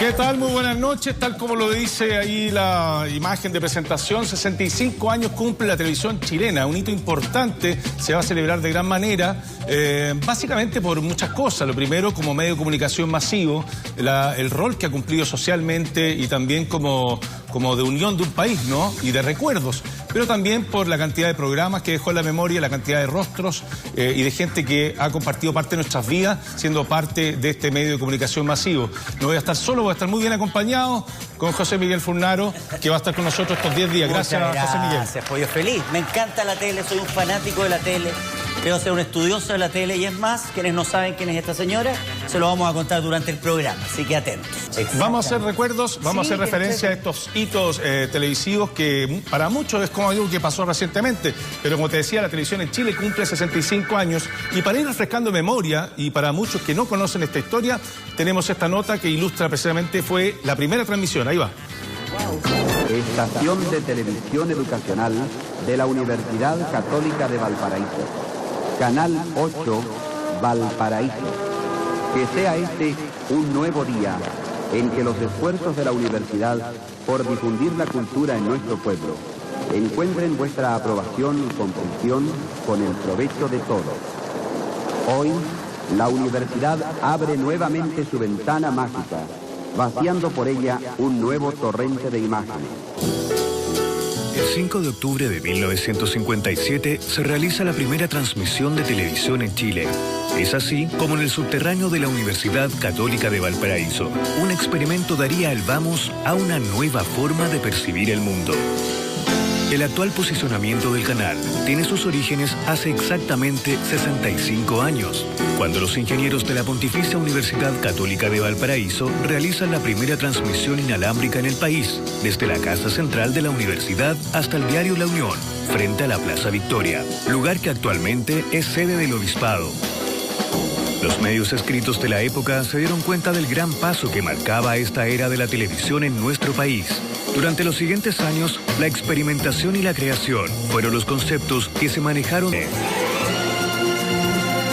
¿Qué tal? Muy buenas noches. Tal como lo dice ahí la imagen de presentación, 65 años cumple la televisión chilena. Un hito importante, se va a celebrar de gran manera, básicamente por muchas cosas. Lo primero, como medio de comunicación masivo, el rol que ha cumplido socialmente y también como de unión de un país, ¿no? Y de recuerdos. Pero también por la cantidad de programas que dejó en la memoria, la cantidad de rostros y de gente que ha compartido parte de nuestras vidas siendo parte de este medio de comunicación masivo. No voy a estar solo, voy a estar muy bien acompañado con José Miguel Furnaro, que va a estar con nosotros estos 10 días. Gracias, José Miguel. Gracias, Pollo Feliz. Me encanta la tele, soy un fanático de la tele. Creo ser un estudioso de la tele y es más, quienes no saben quién es esta señora, se lo vamos a contar durante el programa, así que atentos. Vamos a hacer recuerdos, vamos a hacer referencia a estos hitos televisivos que para muchos es como algo que pasó recientemente, pero como te decía, la televisión en Chile cumple 65 años y para ir refrescando memoria y para muchos que no conocen esta historia, tenemos esta nota que ilustra precisamente fue la primera transmisión, ahí va. Estación de televisión educacional de la Universidad Católica de Valparaíso. Canal 8, Valparaíso. Que sea este un nuevo día en que los esfuerzos de la universidad por difundir la cultura en nuestro pueblo encuentren vuestra aprobación y comprensión con el provecho de todos. Hoy, la universidad abre nuevamente su ventana mágica, vaciando por ella un nuevo torrente de imágenes. El 5 de octubre de 1957 se realiza la primera transmisión de televisión en Chile. Es así como en el subterráneo de la Universidad Católica de Valparaíso, un experimento daría el vamos a una nueva forma de percibir el mundo. El actual posicionamiento del canal tiene sus orígenes hace exactamente 65 años, cuando los ingenieros de la Pontificia Universidad Católica de Valparaíso realizan la primera transmisión inalámbrica en el país, desde la Casa Central de la Universidad hasta el diario La Unión, frente a la Plaza Victoria, lugar que actualmente es sede del Obispado. Los medios escritos de la época se dieron cuenta del gran paso que marcaba esta era de la televisión en nuestro país. Durante los siguientes años, la experimentación y la creación fueron los conceptos que se manejaron.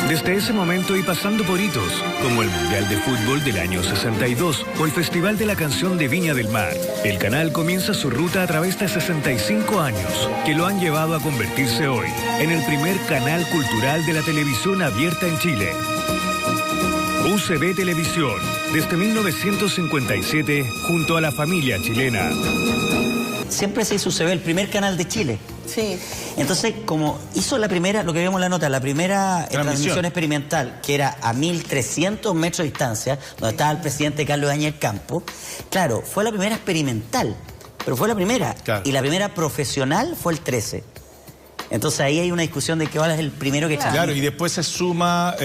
Desde ese momento y pasando por hitos, como el Mundial de Fútbol del año 62 o el Festival de la Canción de Viña del Mar, el canal comienza su ruta a través de 65 años, que lo han llevado a convertirse hoy en el primer canal cultural de la televisión abierta en Chile. UCB Televisión, desde 1957, junto a la familia chilena. Siempre se hizo UCB, el primer canal de Chile. Sí. Entonces, como hizo la primera, lo que vemos en la nota, la primera transmisión experimental, que era a 1300 metros de distancia, donde estaba el presidente Carlos Daniel Campo, claro, fue la primera experimental, pero fue la primera. Claro. Y la primera profesional fue el 13. Entonces ahí hay una discusión de cuál es el primero que transmite. Claro, y después se suma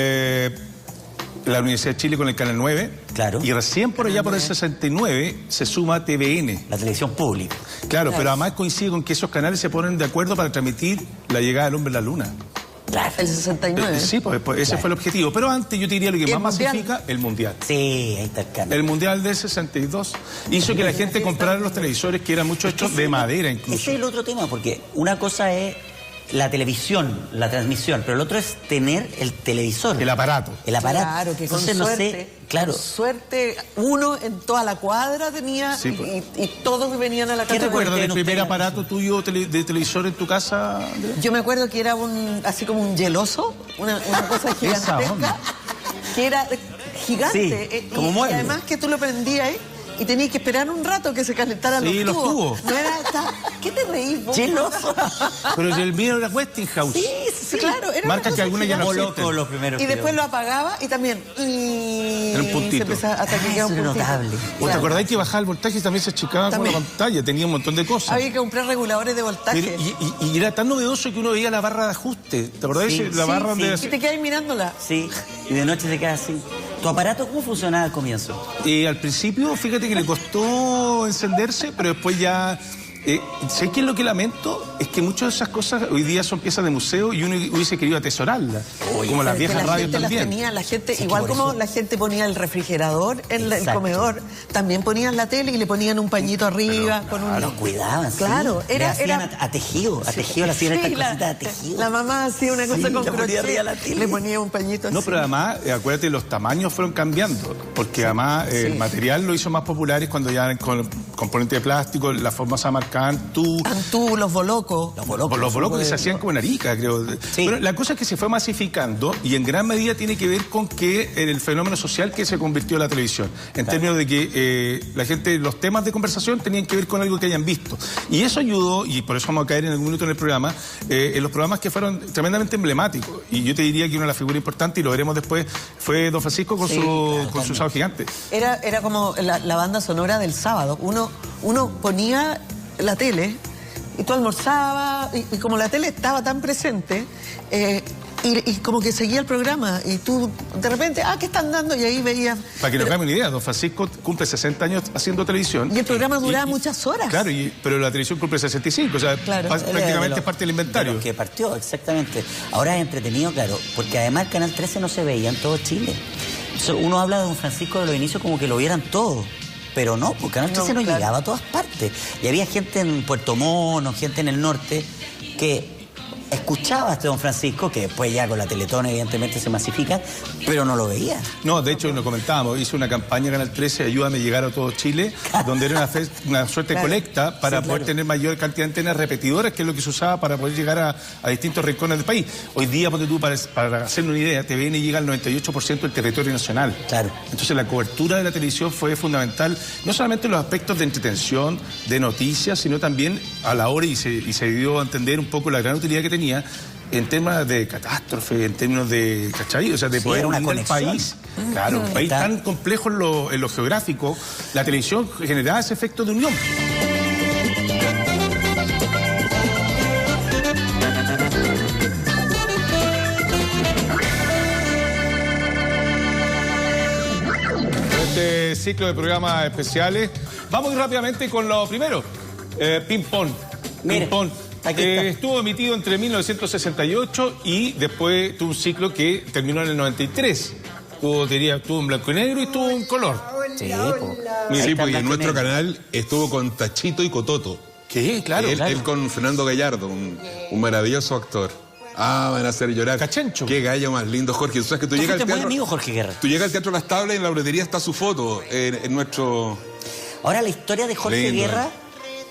la Universidad de Chile con el Canal 9. Claro. Y recién por allá, por el 69, se suma TVN. La televisión pública. Claro, pero además coincide con que esos canales se ponen de acuerdo para transmitir la llegada del hombre a la luna. Claro. El 69. Sí, pues ese fue el objetivo. Pero antes yo te diría lo que más masifica, el Mundial. Sí, ahí está el canal. El Mundial del 62 hizo que la gente comprara los televisores que eran muchos hechos de madera incluso. Ese es el otro tema, porque una cosa es la televisión, la transmisión, pero el otro es tener el televisor. El aparato. El aparato. Claro, que entonces, con no suerte, sé, claro. con suerte, uno en toda la cuadra tenía, sí, pues. y todos venían a la casa. ¿Qué recuerdas del primer aparato tuyo de televisor en tu casa, Andrea? Yo me acuerdo que era así como un geloso, una cosa gigantesca, que era gigante. Sí, como mueble. Y además que tú lo prendías y tenías que esperar un rato que se calentaran los tubos. No era ¿qué te reís vos? Geloso. Pero el mío era Westinghouse. Sí, claro. Era marca que alguna ya no existen. Los primeros y después lo apagaba y también era un puntito. Se empezaba hasta que quedaba un puntito. Notable. ¿Te acordáis que bajaba el voltaje y también se achicaba con la pantalla? Tenía un montón de cosas. Había que comprar reguladores de voltaje. Y era tan novedoso que uno veía la barra de ajuste. ¿Te acordás de la barra donde... Y te quedas mirándola. Sí, y de noche se queda así. ¿Tu aparato cómo funcionaba al comienzo? Al principio, fíjate que le costó encenderse, pero después ya ¿Sé qué es lo que lamento? Es que muchas de esas cosas hoy día son piezas de museo y uno hubiese querido atesorarlas, como las viejas radios también. La gente, igual como la gente ponía el refrigerador en el comedor, también ponían la tele y le ponían un pañito arriba. Lo cuidaban, claro, sí. Le hacían a tejido, le hacían estas cositas a tejido. La mamá hacía una cosa con crochet, le ponía un pañito así. No, pero además, acuérdate, los tamaños fueron cambiando, porque además el material lo hizo más populares cuando ya con componente de plástico, la famosa marca Antú, los bolocos. Los bolocos que se hacían como en Arica, creo. Sí. Pero la cosa es que se fue masificando y en gran medida tiene que ver con que el fenómeno social que se convirtió en la televisión, en términos de que la gente, los temas de conversación tenían que ver con algo que hayan visto. Y eso ayudó, y por eso vamos a caer en algún minuto en el programa, en los programas que fueron tremendamente emblemáticos. Y yo te diría que una de las figuras importantes, y lo veremos después, fue Don Francisco con su Sábado Gigante. Era como la banda sonora del sábado. Uno ponía la tele y tú almorzabas y como la tele estaba tan presente y como que seguía el programa y tú de repente, ¿qué están dando? Y ahí veías... Para que nos hagamos una idea, Don Francisco cumple 60 años haciendo televisión. Y el programa duraba muchas horas. Claro, pero la televisión cumple 65, o sea, prácticamente es parte del inventario. De lo que partió, exactamente. Ahora es entretenido, claro, porque además el Canal 13 no se veía en todo Chile. Uno habla de Don Francisco de los inicios como que lo vieran todo. Pero no, porque Canal 13 no llegaba a todas partes. Y había gente en Puerto Mono, gente en el norte, que escuchaba a este Don Francisco, que después ya con la Teletón evidentemente se masifica, pero no lo veía. No, de hecho, lo comentábamos, hice una campaña Canal 13, Ayúdame a llegar a todo Chile, donde era una suerte de colecta para poder tener mayor cantidad de antenas repetidoras, que es lo que se usaba para poder llegar a distintos rincones del país. Hoy día, ponte tú, para hacerme una idea, TVN llega al 98% del territorio nacional. Claro. Entonces la cobertura de la televisión fue fundamental, no solamente en los aspectos de entretención, de noticias, sino también a la hora, y se dio a entender un poco la gran utilidad que tenía en temas de catástrofe, en términos de, ¿cachai? O sea, de poder unir el país. Claro, un país tan complejo en lo geográfico, la televisión generaba ese efecto de unión. Este ciclo de programas especiales, vamos rápidamente con lo primero, ping-pong. Ping-pong. Estuvo emitido entre 1968 y después tuvo un ciclo que terminó en el 93. Estuvo en blanco y negro y estuvo en color. Sí, porque en nuestro canal estuvo con Tachito y Cototo. ¿Qué? Claro. Él con Fernando Gallardo, un maravilloso actor. Van a hacer llorar. Cachencho. Qué gallo más lindo, Jorge. Tú sabes que tú llegas al teatro. Amigo Jorge Guerra. Tú llegas al Teatro Las Tablas y en la boletería está su foto en nuestro. Ahora, la historia de Jorge Guerra,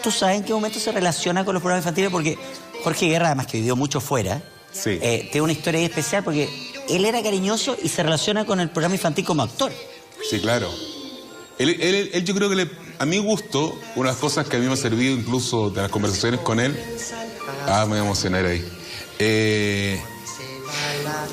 ¿tú sabes en qué momento se relaciona con los programas infantiles? Porque Jorge Guerra, además que vivió mucho fuera, tiene una historia ahí especial porque él era cariñoso y se relaciona con el programa infantil como actor. Sí, claro. Él yo creo que a mi gusto, una de las cosas que a mí me ha servido incluso de las conversaciones con él, me voy a emocionar ahí,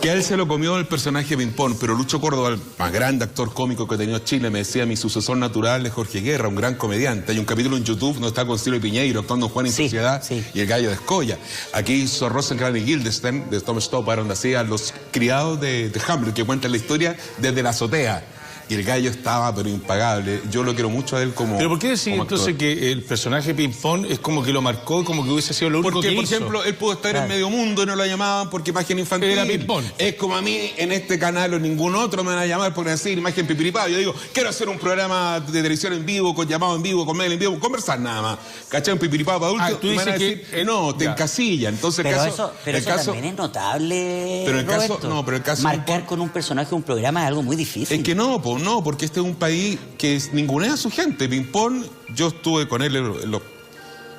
que a él se lo comió el personaje Ping-Pong, pero Lucho Córdoba, el más grande actor cómico que ha tenido Chile, me decía: mi sucesor natural es Jorge Guerra, un gran comediante. Hay un capítulo en YouTube donde está con Ciro Piñeiro actuando en Juan y Sociedad y el gallo de Escolla. Aquí hizo Rosencrantz y Guildenstern de Tom Stoppard, donde hacía los criados de Hamlet, que cuentan la historia desde la azotea. Y el gallo estaba, pero impagable. Yo lo quiero mucho a él como. ¿Pero por qué decir entonces que el personaje Ping-Pong es como que lo marcó, como que hubiese sido lo único que hizo? Porque, por ejemplo, él pudo estar en Medio Mundo y no lo llamaban porque imagen infantil. Era Ping-Pong. Es como a mí, en este canal o en ningún otro me van a llamar por decir imagen pipiripao. Yo digo, quiero hacer un programa de televisión en vivo, con llamado en vivo, con mail en vivo, conversar nada más. ¿Cachai? Un pipiripao para adultos. Tú dices van a decir, que no, te encasilla. Entonces, pero eso también es notable. Pero el caso marcar con un personaje un programa es algo muy difícil. Es que no, porque este es un país que ningunea a su gente. Ping-Pong, yo estuve con él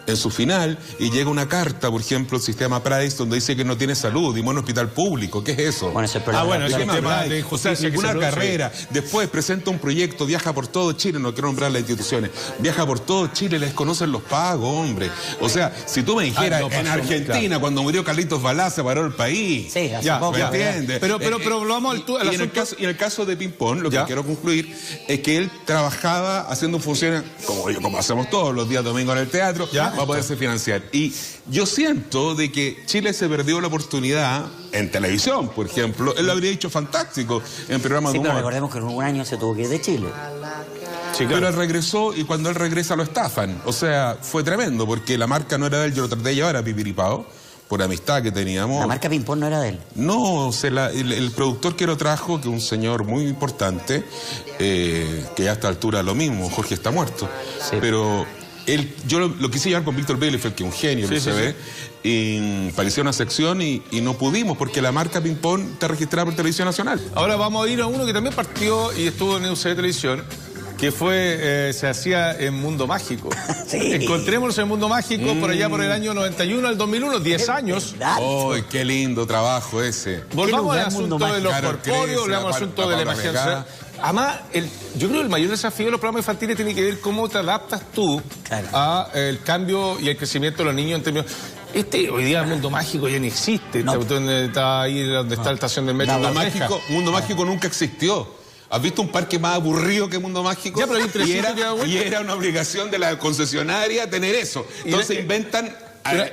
en su final y llega una carta, por ejemplo, el sistema Price, donde dice que no tiene salud y en un hospital público. ¿Qué es eso? Bueno, ese problema. es el tema de justicia. O sea, ninguna carrera. Después presenta un proyecto, viaja por todo Chile, no quiero nombrar las instituciones, viaja por todo Chile, les conocen los pagos, hombre. O sea, si tú me dijeras, en Argentina, cuando murió Carlitos Balá, se paró el país. Sí, hace poco. ¿Me entiendes? Pero vamos al asunto. Y en el caso de Ping-Pong, lo que quiero concluir es que él trabajaba haciendo funciones, como hacemos todos los días domingos en el teatro, para poderse financiar. Y yo siento de que Chile se perdió la oportunidad en televisión, por ejemplo. Él lo habría hecho fantástico en programas de humor. Pero recordemos que en un año se tuvo que ir de Chile. Sí, claro. Pero él regresó y cuando él regresa lo estafan. O sea, fue tremendo porque la marca no era de él. Yo lo traté de llevar a Pipiripao por amistad que teníamos. La marca Ping-Pong no era de él. No, el productor que lo trajo, que es un señor muy importante, que ya a esta altura lo mismo, Jorge está muerto. Sí. Pero yo lo quise llevar con Víctor Bielefeld, que es un genio, Sí, se ve, y parecía una sección y no pudimos porque la marca Ping-Pong está registrada por Televisión Nacional. Ahora vamos a ir a uno que también partió y estuvo en UCB Televisión, que fue, se hacía en Mundo Mágico. Sí. Encontrémonos en Mundo Mágico por allá por el año 91 al 2001, 10 años. ¡Ay, qué lindo trabajo ese! Volvamos al lugar, Mundo asunto de los Mágico. corpóreos, volvamos al asunto de la imaginación. Además, yo creo que el mayor desafío de los programas infantiles tiene que ver cómo te adaptas tú a el cambio y el crecimiento de los niños en términos... hoy día el Mundo Mágico ya no existe. No. Está ahí donde está la estación del metro. Mundo Mágico nunca existió. ¿Has visto un parque más aburrido que Mundo Mágico? Ya, pero hay un trencito que da vuelta. Y era una obligación de la concesionaria tener eso. Entonces inventan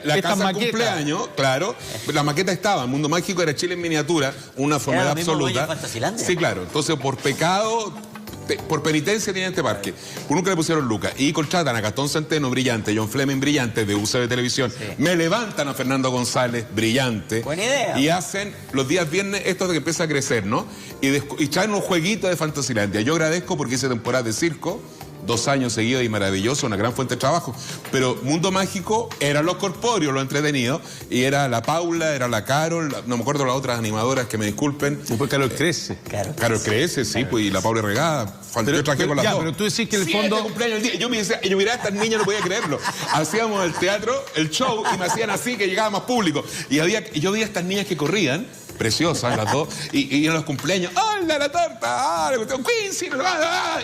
la casa de cumpleaños, claro. La maqueta estaba, Mundo Mágico era Chile en miniatura, una formalidad absoluta. Sí, claro. Entonces, por pecado, por penitencia tiene este parque. Por nunca le pusieron lucas. Y contratan a Gastón Centeno, brillante, John Fleming, brillante, de UCB Televisión. Sí. Me levantan a Fernando González, brillante. Buena idea. Y hacen los días viernes esto de que empieza a crecer, ¿no? Y traen un jueguito de Fantasilandia. Yo agradezco porque hice temporada de circo, 2 años seguidos y maravilloso, una gran fuente de trabajo. Pero Mundo Mágico eran los corpóreos, lo entretenido. Y era la Paula, era la Carol, no me acuerdo las otras animadoras, que me disculpen. Después Carol crece. Carol crece, sí, pues, y la Paula Regada. Yo traje con las dos. Pero tú decís que el fondo... cumpleaños el día. Yo miraba a estas niñas, no podía creerlo. Hacíamos el teatro, el show, y me hacían así que llegaba más público. Y yo veía a estas niñas que corrían, preciosas las dos, y en los cumpleaños, ¡hola la torta! ¡Ah, le gustó un Quincy!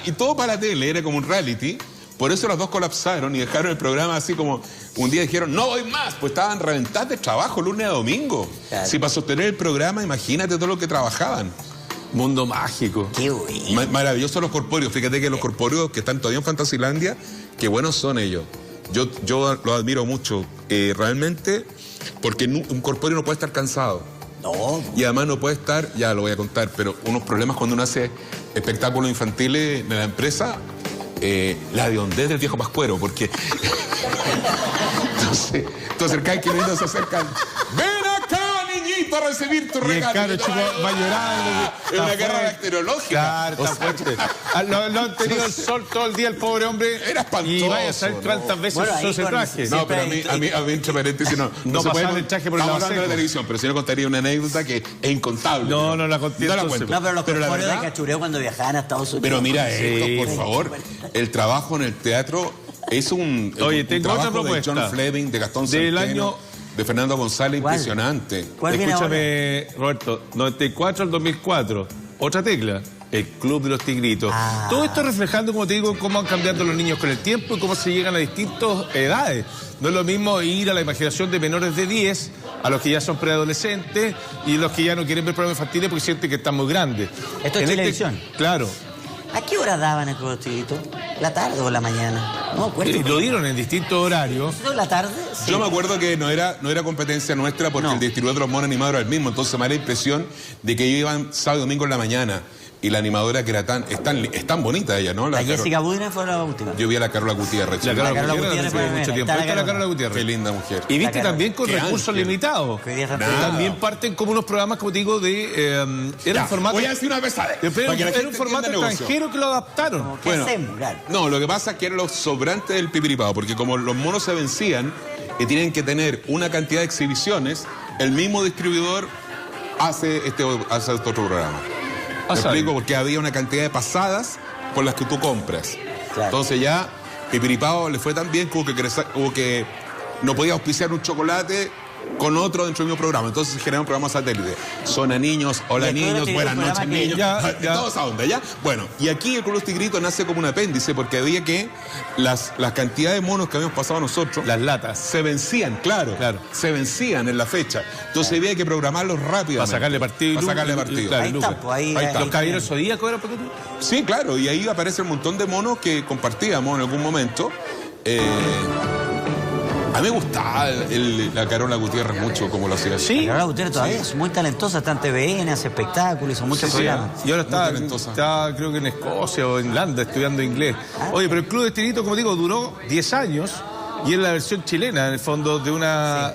Y todo para la tele, era como un reality. Por eso las dos colapsaron y dejaron el programa así como... Un día dijeron, no voy más, pues estaban reventadas de trabajo lunes a domingo. Claro. Si para sostener el programa, imagínate todo lo que trabajaban. Mundo Mágico. Qué bueno. Maravillosos los corpóreos. Fíjate que los corpóreos que están todavía en Fantasilandia, qué buenos son ellos. Yo los admiro mucho, realmente, porque un corpóreo no puede estar cansado. No. Y además no puede estar, ya lo voy a contar, pero unos problemas cuando uno hace espectáculos infantiles en la empresa, la hondez del viejo Pascuero, porque... entonces cada que niños se acercan, ven acá, niñito, a recibir tu regalo. Y el chico va llorando. Es una guerra bacteriológica. Claro, está fuerte. Lo han tenido el sol todo el día el pobre hombre. Era espantoso. Y vaya a saber cuántas veces usó ese traje. No, pero a mí entre paréntesis, no se puede el traje por el estamos hablando de la televisión, pero si no contaría una anécdota que es incontable. No la conté. No, pero los corpóreos de cachureo cuando viajaban a Estados Unidos. Pero mira esto, por favor. El trabajo en el teatro es un trabajo otra propuesta de John Fleming, de Gastón Centeno, de Fernando González, impresionante. Escúchame, Roberto, 94 al 2004, otra tecla, el Club de los Tigritos. Todo esto reflejando, como te digo, cómo van cambiando los niños con el tiempo y cómo se llegan a distintas edades. No es lo mismo ir a la imaginación de menores de 10 a los que ya son preadolescentes y los que ya no quieren ver programas infantiles porque sienten que están muy grandes. ¿Esto es televisión? Claro. ¿A qué hora daban el Club de los Tigritos? ¿La tarde o la mañana? No me acuerdo. Lo dieron en distintos horarios. ¿La tarde? Sí. Yo me acuerdo que no era competencia nuestra porque el distribuidor de los monos animados era el mismo. Entonces me da la impresión de que ellos iban sábado y domingo en la mañana. Y la animadora que era es tan bonita ella, ¿no? La Jessica Budina fue la última. Yo vi a la Carola Gutiérrez. La Carola Gutiérrez fue mucho tiempo. Está la Carola Gutiérrez. Qué linda mujer. Y viste también con recursos limitados. También parten como unos programas, como te digo, de... era un formato... Voy a decir una pesadez. Era un formato extranjero que lo adaptaron. Bueno, no, lo que pasa es que eran los sobrantes del Pipiripao, porque como los monos se vencían y tienen que tener una cantidad de exhibiciones, el mismo distribuidor hace otro programa. ¿Me explico? Porque había una cantidad de pasadas por las que tú compras. Claro. Entonces ya Pipiripao le fue tan bien como que no podía auspiciar un chocolate con otro dentro del mismo programa. Entonces se generaron programas satélites. Zona Niños, Hola Niños, Buenas noches Niños. Toda esa onda, ¿ya? Bueno, y aquí el Club de los Tigritos nace como un apéndice porque había que las cantidades de monos que habíamos pasado nosotros, las latas, se vencían, claro. Se vencían en la fecha. Entonces había que programarlos rápidamente. Para sacarle partido. Claro, ahí está. ¿Los Caballeros Zodíacos eran para qué tú? Sí, claro, y ahí aparece un montón de monos que compartíamos en algún momento. A mí me gustaba la Carola Gutiérrez mucho como lo hacía. Sí. La Carola Gutiérrez todavía es muy talentosa, está en TVN, hace espectáculos, hizo muchos programas. Y ahora está creo que en Escocia o en Irlanda estudiando inglés. Oye, pero el Club de Estilito, como digo, duró 10 años y es la versión chilena, en el fondo, de una...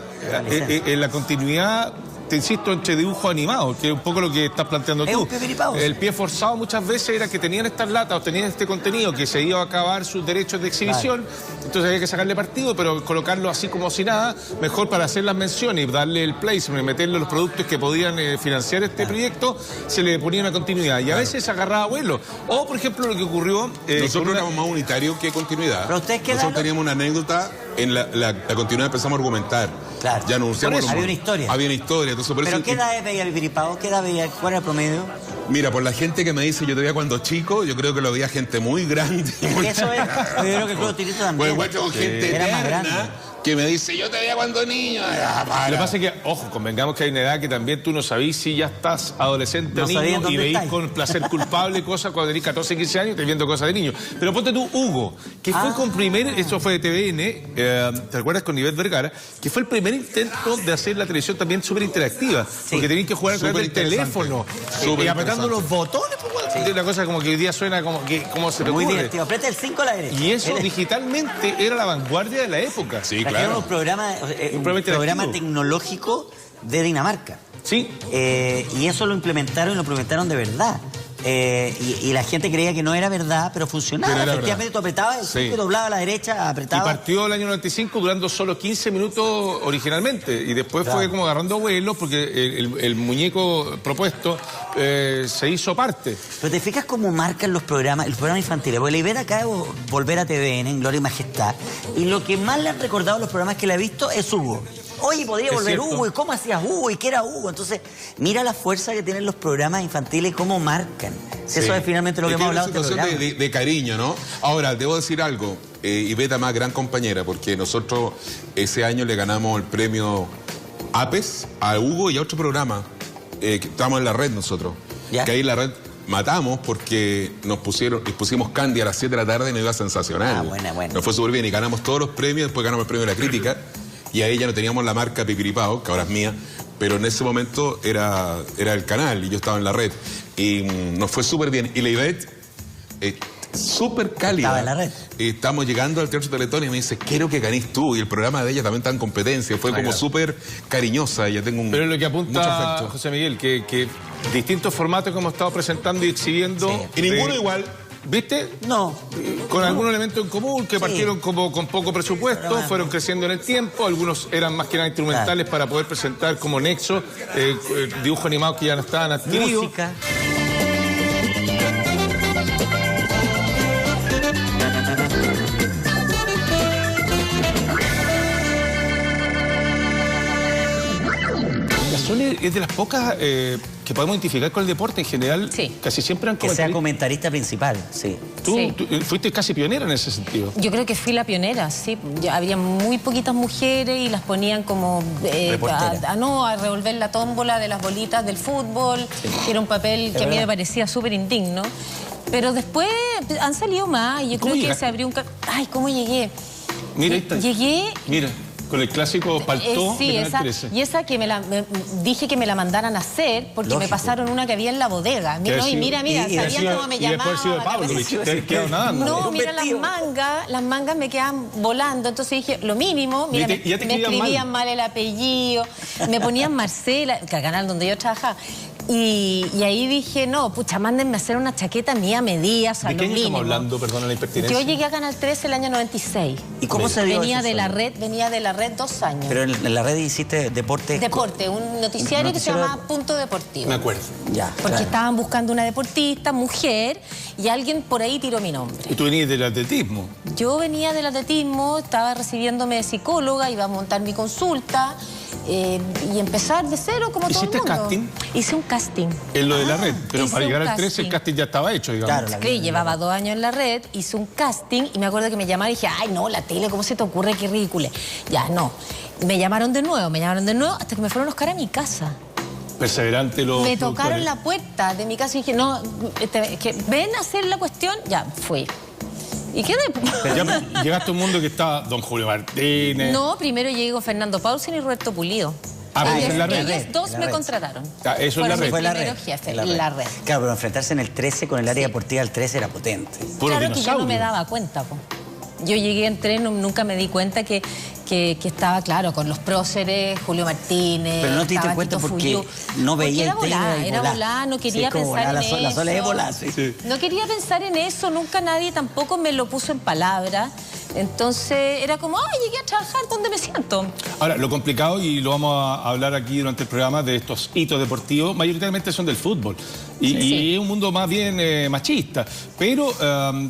en la continuidad... Te insisto, entre dibujo animado, que es un poco lo que estás planteando tú. El pie forzado muchas veces era que tenían estas latas o tenían este contenido que se iba a acabar sus derechos de exhibición, entonces había que sacarle partido, pero colocarlo así como si nada, mejor para hacer las menciones y darle el placement, meterle los productos que podían financiar este proyecto, se le ponía una continuidad. Y a veces se agarraba vuelo. O, por ejemplo, lo que ocurrió... nosotros éramos más unitarios que continuidad. Pero ustedes nosotros teníamos una anécdota, en la continuidad empezamos a argumentar. Claro. Ya anunciamos había una historia. Había una historia. Entonces, por ¿Pero eso, qué edad veía Vipiripao? ¿Qué edad veía? ¿Cuál era el promedio? Mira, por la gente que me dice yo te veía cuando chico, yo creo que lo veía gente muy grande. Eso es. Yo creo que el Club Tirito también. Pues con gente era más grande. Que me dice, yo te veía cuando niño. Lo que pasa es que, ojo, convengamos que hay una edad que también tú no sabís si ya estás adolescente o niño y veís con placer culpable cosas cuando tenés 14, 15 años y estás viendo cosas de niño. Pero ponte tú, Hugo, que fue con eso fue de TVN, ¿te acuerdas? Con Ivette Vergara, que fue el primer intento de hacer la televisión también súper interactiva. Porque tenías que jugar a través del teléfono y apretando los botones. Una cosa como que hoy día suena como se te ocurre. Muy divertido. Aprieta el 5 a la derecha. Y eso digitalmente era la vanguardia de la época. Sí, claro. Un programa tecnológico de Dinamarca. Sí. Y eso lo implementaron de verdad. Y la gente creía que no era verdad, pero funcionaba. Efectivamente, tú apretabas el 5 y doblaba a la derecha, apretaba. Y partió el año 95 durando solo 15 minutos originalmente. Y después fue como agarrando vuelos porque el muñeco propuesto se hizo parte. Pero te fijas cómo marcan los programas infantiles. Porque la Ivette acaba de volver a TVN en Gloria y Majestad. Y lo que más le han recordado los programas que le ha visto es Hugo. Oye, podría volver Hugo, ¿y cómo hacías Hugo? ¿Y qué era Hugo? Entonces, mira la fuerza que tienen los programas infantiles y cómo marcan. Sí. Eso es finalmente lo que hemos hablado de este programa. De cariño, ¿no? Ahora, debo decir algo. Ivette, más gran compañera, porque nosotros ese año le ganamos el premio APES a Hugo y a otro programa. Que estábamos en la red nosotros. ¿Ya? Que ahí en la red matamos porque nos pusimos Candy a las 7 de la tarde y nos iba sensacional. Buena. Nos fue súper bien y ganamos todos los premios, después ganamos el premio de la crítica. Y ahí ya no teníamos la marca Pipiripao, que ahora es mía, pero en ese momento era el canal y yo estaba en la red. Y nos fue súper bien. Y la Ivette, súper cálida. Estaba en la red. Estamos llegando al Teatro Teletón y me dice, quiero que ganes tú. Y el programa de ella también está en competencia. Fue como súper cariñosa. Ella tengo pero lo que apunta José Miguel, que distintos formatos que hemos estado presentando y exhibiendo. Y ninguno igual. ¿Viste? No. Con algún elemento en común, que partieron como con poco presupuesto, fueron creciendo en el tiempo, algunos eran más que nada instrumentales para poder presentar como nexo, dibujos animados que ya no estaban adquiridos. Música. Es de las pocas que podemos identificar con el deporte en general. Sí. Casi siempre han que sea comentarista principal, sí. Tú fuiste casi pionera en ese sentido. Yo creo que fui la pionera, sí. Había muy poquitas mujeres y las ponían como a revolver la tómbola de las bolitas del fútbol, que era un papel que a mí me parecía súper indigno. Pero después han salido más y yo creo que se abrió un... Ay, ¿cómo llegué? Mira, ahí está. Llegué... Mira. Con el clásico paltó sí, de Canal 13. Y esa que dije que me la mandaran a hacer porque me pasaron una que había en la bodega. No, y mira, sabían cómo me llamaban. No, mira, las mangas me quedaban volando. Entonces dije, lo mínimo, mira, me escribían mal el apellido, me ponían Marcela, que al canal donde yo trabajaba. Y ahí dije, no, pucha, mándenme a hacer una chaqueta mía medida, ¿De qué año estamos hablando, perdona la impertinencia? Yo llegué a Canal 13 el año 96. ¿Y cómo se dio venía de la red 2 años. Pero en la red hiciste deporte... Deporte, un noticiario que se llamaba Punto Deportivo. Me acuerdo. Ya. Porque estaban buscando una deportista, mujer, y alguien por ahí tiró mi nombre. ¿Y tú venías del atletismo? Yo venía del atletismo, estaba recibiéndome de psicóloga, iba a montar mi consulta... y empezar de cero como todo el mundo. ¿Hiciste casting? Hice un casting. En lo de la red, pero para llegar al 13 el casting ya estaba hecho, digamos. Claro, llevaba 2 años en la red, hice un casting y me acuerdo que me llamaron y dije, ay no, la tele, ¿cómo se te ocurre? Qué ridículo. Ya, no. Me llamaron de nuevo, hasta que me fueron a buscar a mi casa. Perseverante los... Me tocaron la puerta de mi casa y dije, no, que ven a hacer la cuestión, ya, fui. Y quedé. Ya llegaste a un mundo que está don Julio Martínez. No, primero llegó Fernando Paulsen y Roberto Pulido. Pero la red. Ellos dos me contrataron. Eso es la red. Fue la red. Jefe, la red. Claro, pero enfrentarse en el 13 con el área deportiva del 13 era potente. Claro que yo no me daba cuenta, po. Yo llegué, entré, nunca me di cuenta que estaba, claro, con los próceres, Julio Martínez. Pero no te diste cuenta porque no veía el tema. Era volada, no quería pensar en eso. La sola es volada, sí. No quería pensar en eso, nunca nadie tampoco me lo puso en palabras. Entonces era como, llegué a trabajar, ¿dónde me siento? Ahora, lo complicado, y lo vamos a hablar aquí durante el programa, de estos hitos deportivos, mayoritariamente son del fútbol. Y es un mundo más bien machista. Pero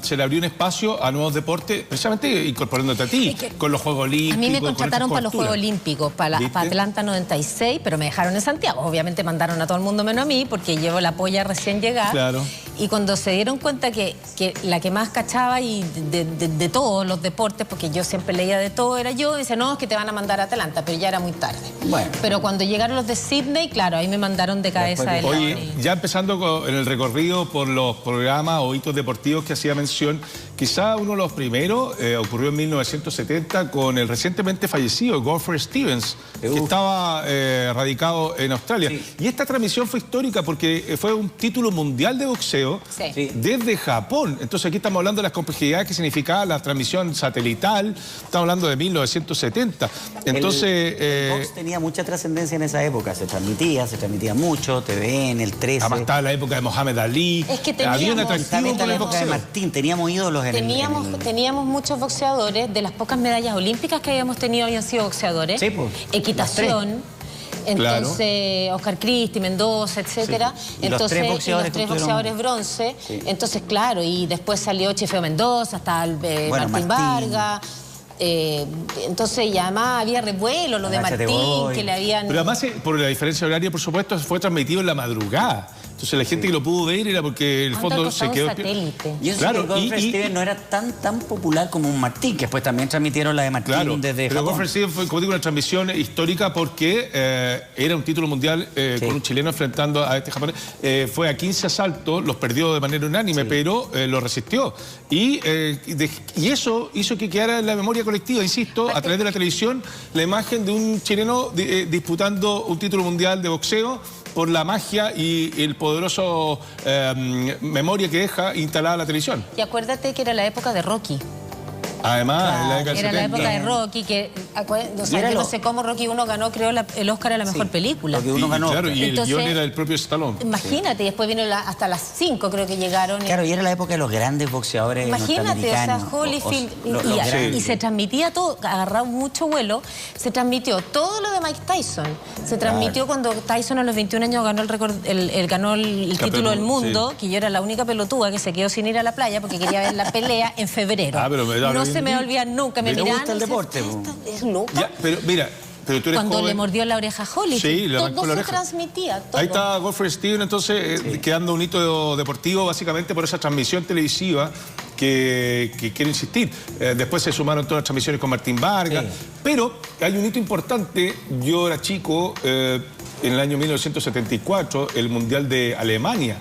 se le abrió un espacio a nuevos deportes, precisamente incorporándote a ti, con los Juegos Olímpicos. A mí me contrataron para los Juegos Olímpicos, para Atlanta 96, pero me dejaron en Santiago. Obviamente mandaron a todo el mundo menos a mí, porque llevo la polla recién llegada. Claro. Y cuando se dieron cuenta que la que más cachaba y de todos los deportes, porque yo siempre leía de todo, era yo, y dice, no, es que te van a mandar a Atlanta, pero ya era muy tarde. Bueno. Pero cuando llegaron los de Sydney, claro, ahí me mandaron de cabeza. Oye, ya empezando en el recorrido por los programas o hitos deportivos que hacía mención, quizá uno de los primeros ocurrió en 1970 con el recientemente fallecido Godfrey Stevens, que estaba radicado en Australia. Sí. Y esta transmisión fue histórica porque fue un título mundial de boxeo desde Japón. Entonces aquí estamos hablando de las complejidades que significaba la transmisión satelital. Estamos hablando de 1970. Entonces... el box tenía mucha trascendencia en esa época. Se transmitía mucho, TVN, el 13. Además estaba la época de Mohamed Ali. Es que teníamos, había un atractivo con la el época boxeo. de Martín, teníamos ídolos Teníamos muchos boxeadores. De las pocas medallas olímpicas que habíamos tenido habían sido boxeadores. Sí, pues. Equitación. Entonces, Oscar Cristi, Mendoza, etcétera. Sí. Entonces, los tres boxeadores bronce. Sí. Entonces, claro, y después salió Chefeo Mendoza, hasta Martín Vargas. Entonces, y además había revuelo, lo de Martín, que le habían... Pero además, por la diferencia horaria, por supuesto, fue transmitido en la madrugada. Entonces la gente que lo pudo ver era porque el fondo se quedó... satélite. Y eso claro, que Godfrey Stevens no era tan popular como un Martín, que después también transmitieron la de Martín desde Japón. Pero Godfrey Stevens fue, como digo, una transmisión histórica porque era un título mundial con un chileno enfrentando a este japonés. Fue a 15 asaltos, los perdió de manera unánime, pero lo resistió. Y eso hizo que quedara en la memoria colectiva, insisto, a través de la televisión, la imagen de un chileno disputando un título mundial de boxeo por la magia y el poderoso memoria que deja instalada la televisión. Y acuérdate que era la época de Rocky. Además, era la época de Rocky, que yo no sé cómo Rocky 1 ganó, creo, el Oscar a la mejor película. Rocky 1 ganó. Claro, y entonces, el guión era el propio Stallone. Imagínate, y después vino hasta las 5, creo que llegaron. Claro, y era la época de los grandes boxeadores norteamericanos. Imagínate, o sea, Holyfield, y se transmitía todo, agarraba mucho vuelo, se transmitió todo lo de Mike Tyson. Se transmitió cuando Tyson a los 21 años ganó ganó el título del mundo, que yo era la única pelotuda que se quedó sin ir a la playa porque quería ver la pelea en febrero. No se me va a olvidar nunca. Me gusta el deporte. Es loca. Ya, pero mira, pero tú eres cuando joven. Le mordió la oreja a Holyfield. Sí, todo se transmitía. Todo. Ahí está Godfrey Stevens, entonces, quedando un hito deportivo básicamente por esa transmisión televisiva que quiero insistir. Después se sumaron todas las transmisiones con Martín Vargas. Pero hay un hito importante. Yo era chico en el año 1974, el Mundial de Alemania.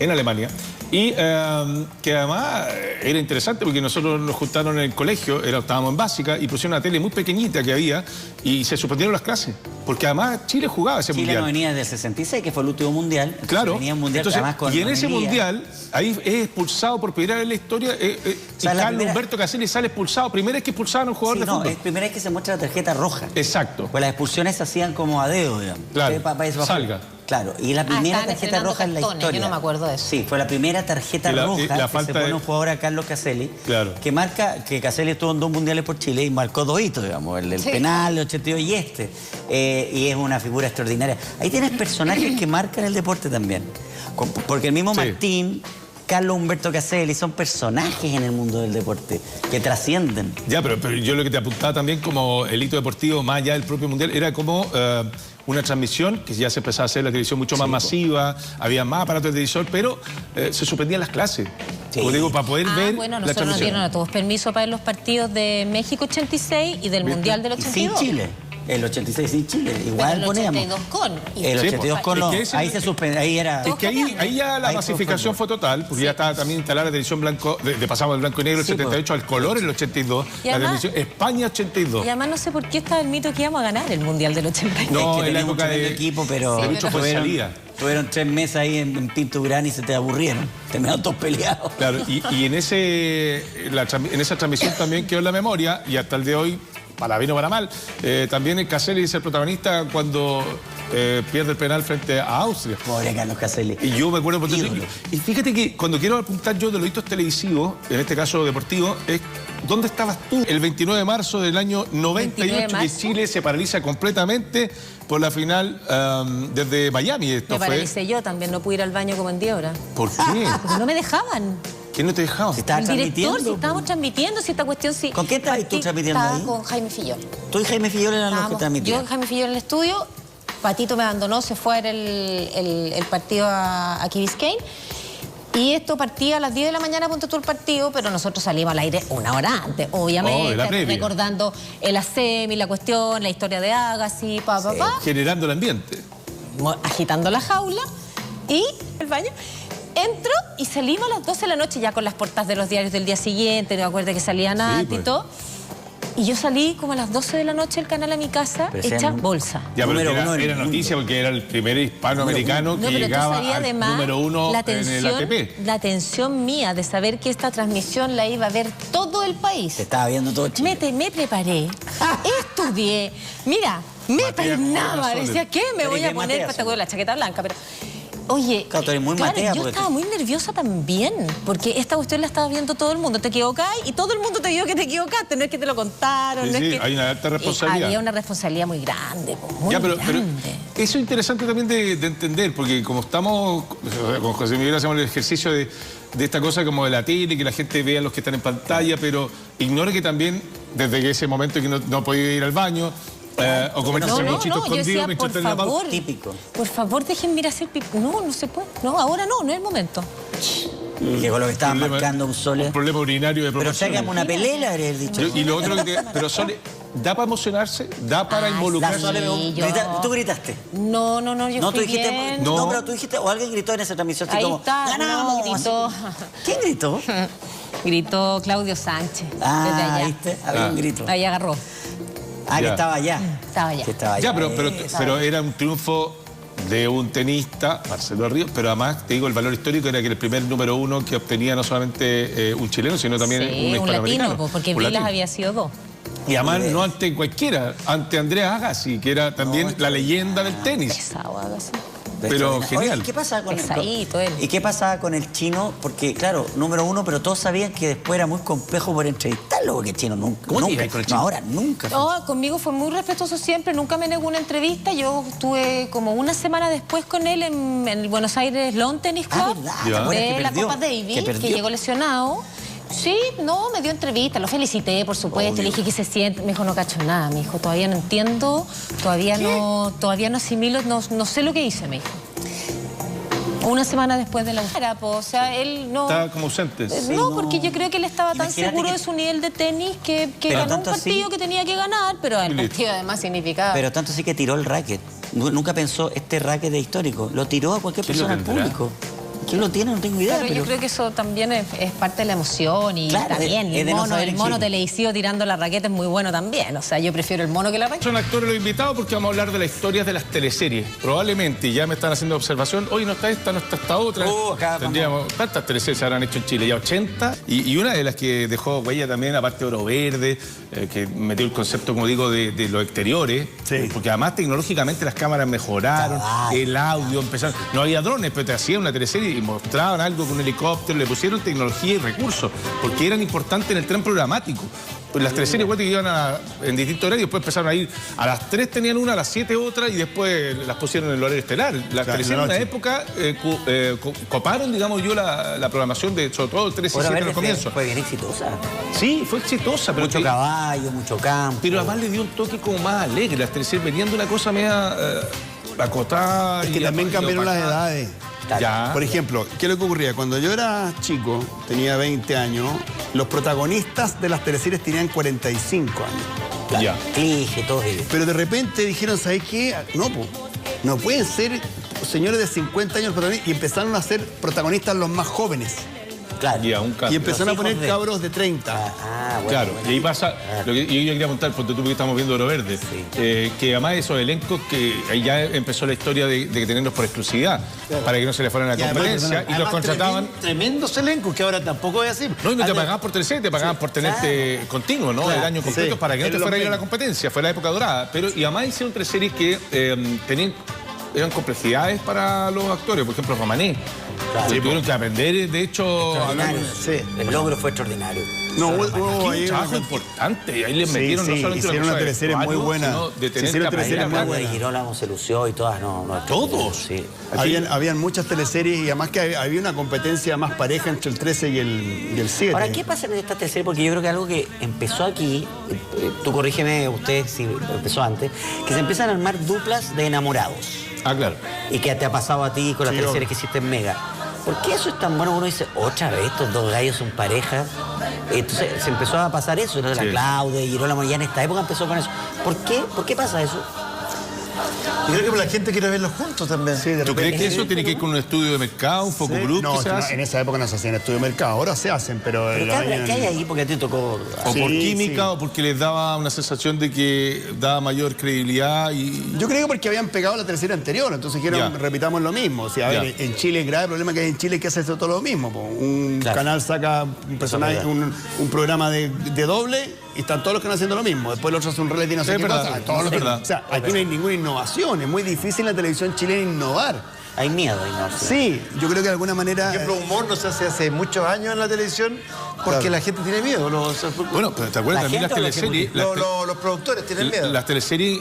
En Alemania. Y que además era interesante porque nosotros nos juntaron en el colegio, estábamos en básica, y pusieron una tele muy pequeñita que había y se suspendieron las clases. Porque además Chile jugaba ese mundial. Chile no venía del 66, que fue el último mundial. Claro. Venía un mundial y en ese mundial, ahí es expulsado por primera vez en la historia, Carlos Humberto Caselli sale expulsado. Primera vez que expulsaban a un jugador de fútbol. Es primera vez que se muestra la tarjeta roja. Exacto. Pues las expulsiones se hacían como a dedo, digamos. Claro, salga. Claro, y la primera tarjeta roja en la historia. Yo no me acuerdo de eso. Sí, fue la primera tarjeta roja que se pone un jugador a Carlos Caselli, que marca que Caselli estuvo en 2 mundiales por Chile y marcó 2 hitos, digamos, el penal, el 82 y este. Y es una figura extraordinaria. Ahí tienes personajes que marcan el deporte también. Porque el mismo Martín, Carlos Humberto Caselli, son personajes en el mundo del deporte que trascienden. Ya, pero yo lo que te apuntaba también como el hito deportivo, más allá del propio mundial, era como una transmisión que ya se empezaba a hacer la televisión mucho más masiva, había más aparatos de televisor, pero se suspendían las clases. Como digo, para poder ver bueno, la nosotros nos dieron a todos permiso para ver los partidos de México 86 y del Mundial del 82. Sin Chile. El 86 sin Chile, igual poníamos. El 82 con. El 82 con, no, ahí se suspendió, ahí era... Es que ahí ya la masificación fue total, porque ya estaba también instalada la televisión blanco, pasamos del blanco y negro el 78 al color el 82, la televisión España 82. Y además no sé por qué estaba el mito que íbamos a ganar el Mundial del 82. No, en la época de equipo, pero... mucho fue salida. Tuvieron 3 meses ahí en Pinto Urán y se te aburrieron. Terminaron todos peleados. Claro, y en esa transmisión también quedó en la memoria, y hasta el de hoy, para bien o para mal, también el Caselli es el protagonista cuando pierde el penal frente a Austria. Pobre Carlos Caselli. Y yo me acuerdo... Y fíjate que cuando quiero apuntar yo de los hitos televisivos, en este caso deportivo, es ¿dónde estabas tú? El 29 de marzo del año 98, que Chile se paraliza completamente por la final desde Miami. Me paralicé yo también, no pude ir al baño como en 10 horas. ¿Por qué? Porque no me dejaban. ¿Quién no te dejaba? Si estaba el director, si estábamos transmitiendo, si esta cuestión sí. ¿Con quién estabas tú transmitiendo ahí? Estaba con Jaime Fillol. ¿Tú y Jaime Fillol eran los que transmitían? Yo y Jaime Fillol en el estudio, Patito me abandonó, se fue a ver el partido a Key Biscayne. Y esto partía a las 10 de la mañana, punto tú el partido, pero nosotros salimos al aire una hora antes, obviamente, recordando el ASEMI, la cuestión, la historia de Agassi, generando el ambiente. Agitando la jaula y el baño. Entro y salimos a las 12 de la noche ya con las portadas de los diarios del día siguiente, no me acuerdo que salían antes y todo. Y yo salí como a las 12 de la noche del canal a mi casa, hecha bolsa. Ya, pero era noticia porque era el primer hispanoamericano que llegaba al número 1 en el ATP. La tensión mía de saber que esta transmisión la iba a ver todo el país. Se estaba viendo todo Chile. Me preparé, estudié, mira, me peinaba, decía, ¿qué me voy a poner para esta la chaqueta blanca? Pero... Oye, claro, tú eres muy matea, yo estaba muy nerviosa también, porque esta cuestión la estaba viendo todo el mundo. Te equivocás y todo el mundo te dijo que te equivocaste, no es que te lo contaron. No es que... hay una alta responsabilidad. Había una responsabilidad muy grande, muy grande. Pero eso es interesante también de entender, porque como estamos, con José Miguel hacemos el ejercicio de esta cosa como de la tele, que la gente vea a los que están en pantalla, pero ignore que también, desde ese momento que no podía ir al baño, o comer sanguichito escondido mientras está en la pausa. Típico. Por favor, déjenme ir a hacer pipí. No se puede. No, ahora no es el momento. Que con lo que estaban marcando un Sole. Un problema urinario de proporción. Pero sácame una pelea, habría dicho. Y lo otro que pero Sole, ¿da para emocionarse? ¿Da para involucrarse? ¿Tú gritaste? No, yo no, fui tú dijiste, bien. No, pero tú dijiste, o alguien gritó en esa transmisión. Ahí como, está, ganamos, gritó. ¿Quién gritó? Gritó Claudio Sánchez. Desde allá. ¿viste? Había un grito. Ahí agarró. Que estaba allá. Estaba allá. Ya, pero era un triunfo de un tenista, Marcelo Ríos, pero además, te digo, el valor histórico era que el primer número 1 que obtenía no solamente un chileno, sino también un hispanoamericano. Latino, porque Vilas había sido 2. Y además no ante cualquiera, ante Andrea Agassi, que era también la leyenda del tenis. Pesado Agassi. Pero genial. Oye, ¿y qué pasaba con el chino? Porque, claro, número 1, pero todos sabían que después era muy complejo por entrevistarlo, porque el chino nunca. ¿Cómo nunca con el chino? No, ahora nunca. No, conmigo fue muy respetuoso siempre, nunca me negó una entrevista. Yo estuve como una semana después con él en el Buenos Aires Lawn Tennis Club de la Copa Davis, que llegó lesionado. Sí, no, me dio entrevista, lo felicité, por supuesto, le dije que se siente, me dijo, no cacho nada, me dijo, todavía no entiendo, todavía no asimilo, no sé lo que hice, me dijo. Una semana después de la o sea, él no... Estaba como ausente. No, porque yo creo que él estaba tan seguro de su nivel de tenis que ganó un partido que tenía que ganar, pero el partido además significaba... Pero tanto sí que tiró el racket. Nunca pensó, este racket es histórico. Lo tiró a cualquier persona al público. ¿Quién lo tiene? No tengo idea. Pero yo creo que eso también es parte de la emoción y también el mono televisivo tirando la raqueta es muy bueno también. O sea, yo prefiero el mono que la raqueta. Son actores los invitados porque vamos a hablar de las historias de las teleseries. Probablemente, ya me están haciendo observación, hoy no está esta, no está esta otra. Tendríamos, ¿cuántas teleseries se habrán hecho en Chile? Ya 80. Y una de las que dejó huella también, aparte de Oro Verde, que metió el concepto, como digo, de los exteriores. Sí. Porque además tecnológicamente las cámaras mejoraron, el audio empezaron. No había drones, pero te hacían una teleserie y mostraban algo con un helicóptero, le pusieron tecnología y recursos, porque eran importantes en el tren programático. Pues las teleseries igual que iban en distintos horarios, después empezaron a ir, a las 3 tenían una, a las 7 otra, y después las pusieron en el horario estelar. Las teleseries en una época coparon, digamos yo, la programación de, sobre todo, 3 y 7 al comienzo. Fue bien exitosa. Sí, fue exitosa. Pero mucho caballo, mucho campo. Pero además le dio un toque como más alegre. Las teleseries venían de una cosa media acotada. Es que también cambiaron las edades. Ya. Por ejemplo, ¿qué es lo que ocurría? Cuando yo era chico, tenía 20 años, los protagonistas de las teleseries tenían 45 años. Claro. Clige, todos ellos. Pero de repente dijeron, ¿sabes qué? No pueden ser señores de 50 años y empezaron a ser protagonistas los más jóvenes. Claro. Y empezaron a poner cabros de 30. Bueno, claro, y ahí pasa lo que yo quería contar, porque tú que estamos viendo Oro Verde, que además de esos elencos, que ahí ya empezó la historia de tenerlos por exclusividad, para que no se les fueran a la competencia, y los contrataban. Tremendos elencos, que ahora tampoco es así. No, y no te pagaban por teleserie, te pagaban por tenerte continuo, ¿no? El año completo, para que no te fuera a ir a la competencia. Fue la época dorada. Y además hicieron teleseries que eran complejidades para los actores, por ejemplo, Romané. Claro, tuvieron que aprender, de hecho, el logro fue extraordinario. No, hubo ahí un trabajo importante, y ahí les metieron no solamente hicieron una teleserie muy buena. Hicieron teleseries muy buenas. Girolamo se lució y todas, todos. Sí. Habían muchas teleseries y además que había una competencia más pareja entre el 13 y el 7. Ahora, ¿qué pasa en esta teleserie? Porque yo creo que algo que empezó aquí, tú corrígeme usted si empezó antes, que se empiezan a armar duplas de enamorados. Claro. Y que te ha pasado a ti con las teleseries que hiciste en Mega. ¿Por qué eso es tan bueno? Uno dice, otra vez, estos dos gallos son pareja. Entonces se empezó a pasar eso, ¿no? La Claudia y Girolamo, ya en esta época empezó con eso. ¿Por qué? ¿Por qué pasa eso? Yo creo que la gente quiere verlos juntos también. Sí, ¿tú crees que eso tiene que ir con un estudio de mercado, un focus group? No, en esa época no se hacían estudio de mercado, ahora se hacen, pero ¿qué hay ahí? Porque a ti tocó... O por química, o porque les daba una sensación de que daba mayor credibilidad y... Yo creo que porque habían pegado la teleserie anterior, entonces dijeron, repitamos lo mismo. O sea, a ver, en Chile, el grave problema que hay en Chile es que hace todo lo mismo. Un canal saca un personaje, un programa de doble... Y están todos los que están haciendo lo mismo. Después los otros hacen un reality, no sé qué pasa. O sea, aquí no hay ninguna innovación. Es muy difícil en la televisión chilena innovar. Hay miedo a innovar. Sí, yo creo que de alguna manera... Por ejemplo, humor no se hace muchos años en la televisión porque la gente tiene miedo. Bueno, pero ¿te acuerdas también las teleseries? Los productores tienen miedo. Las teleseries...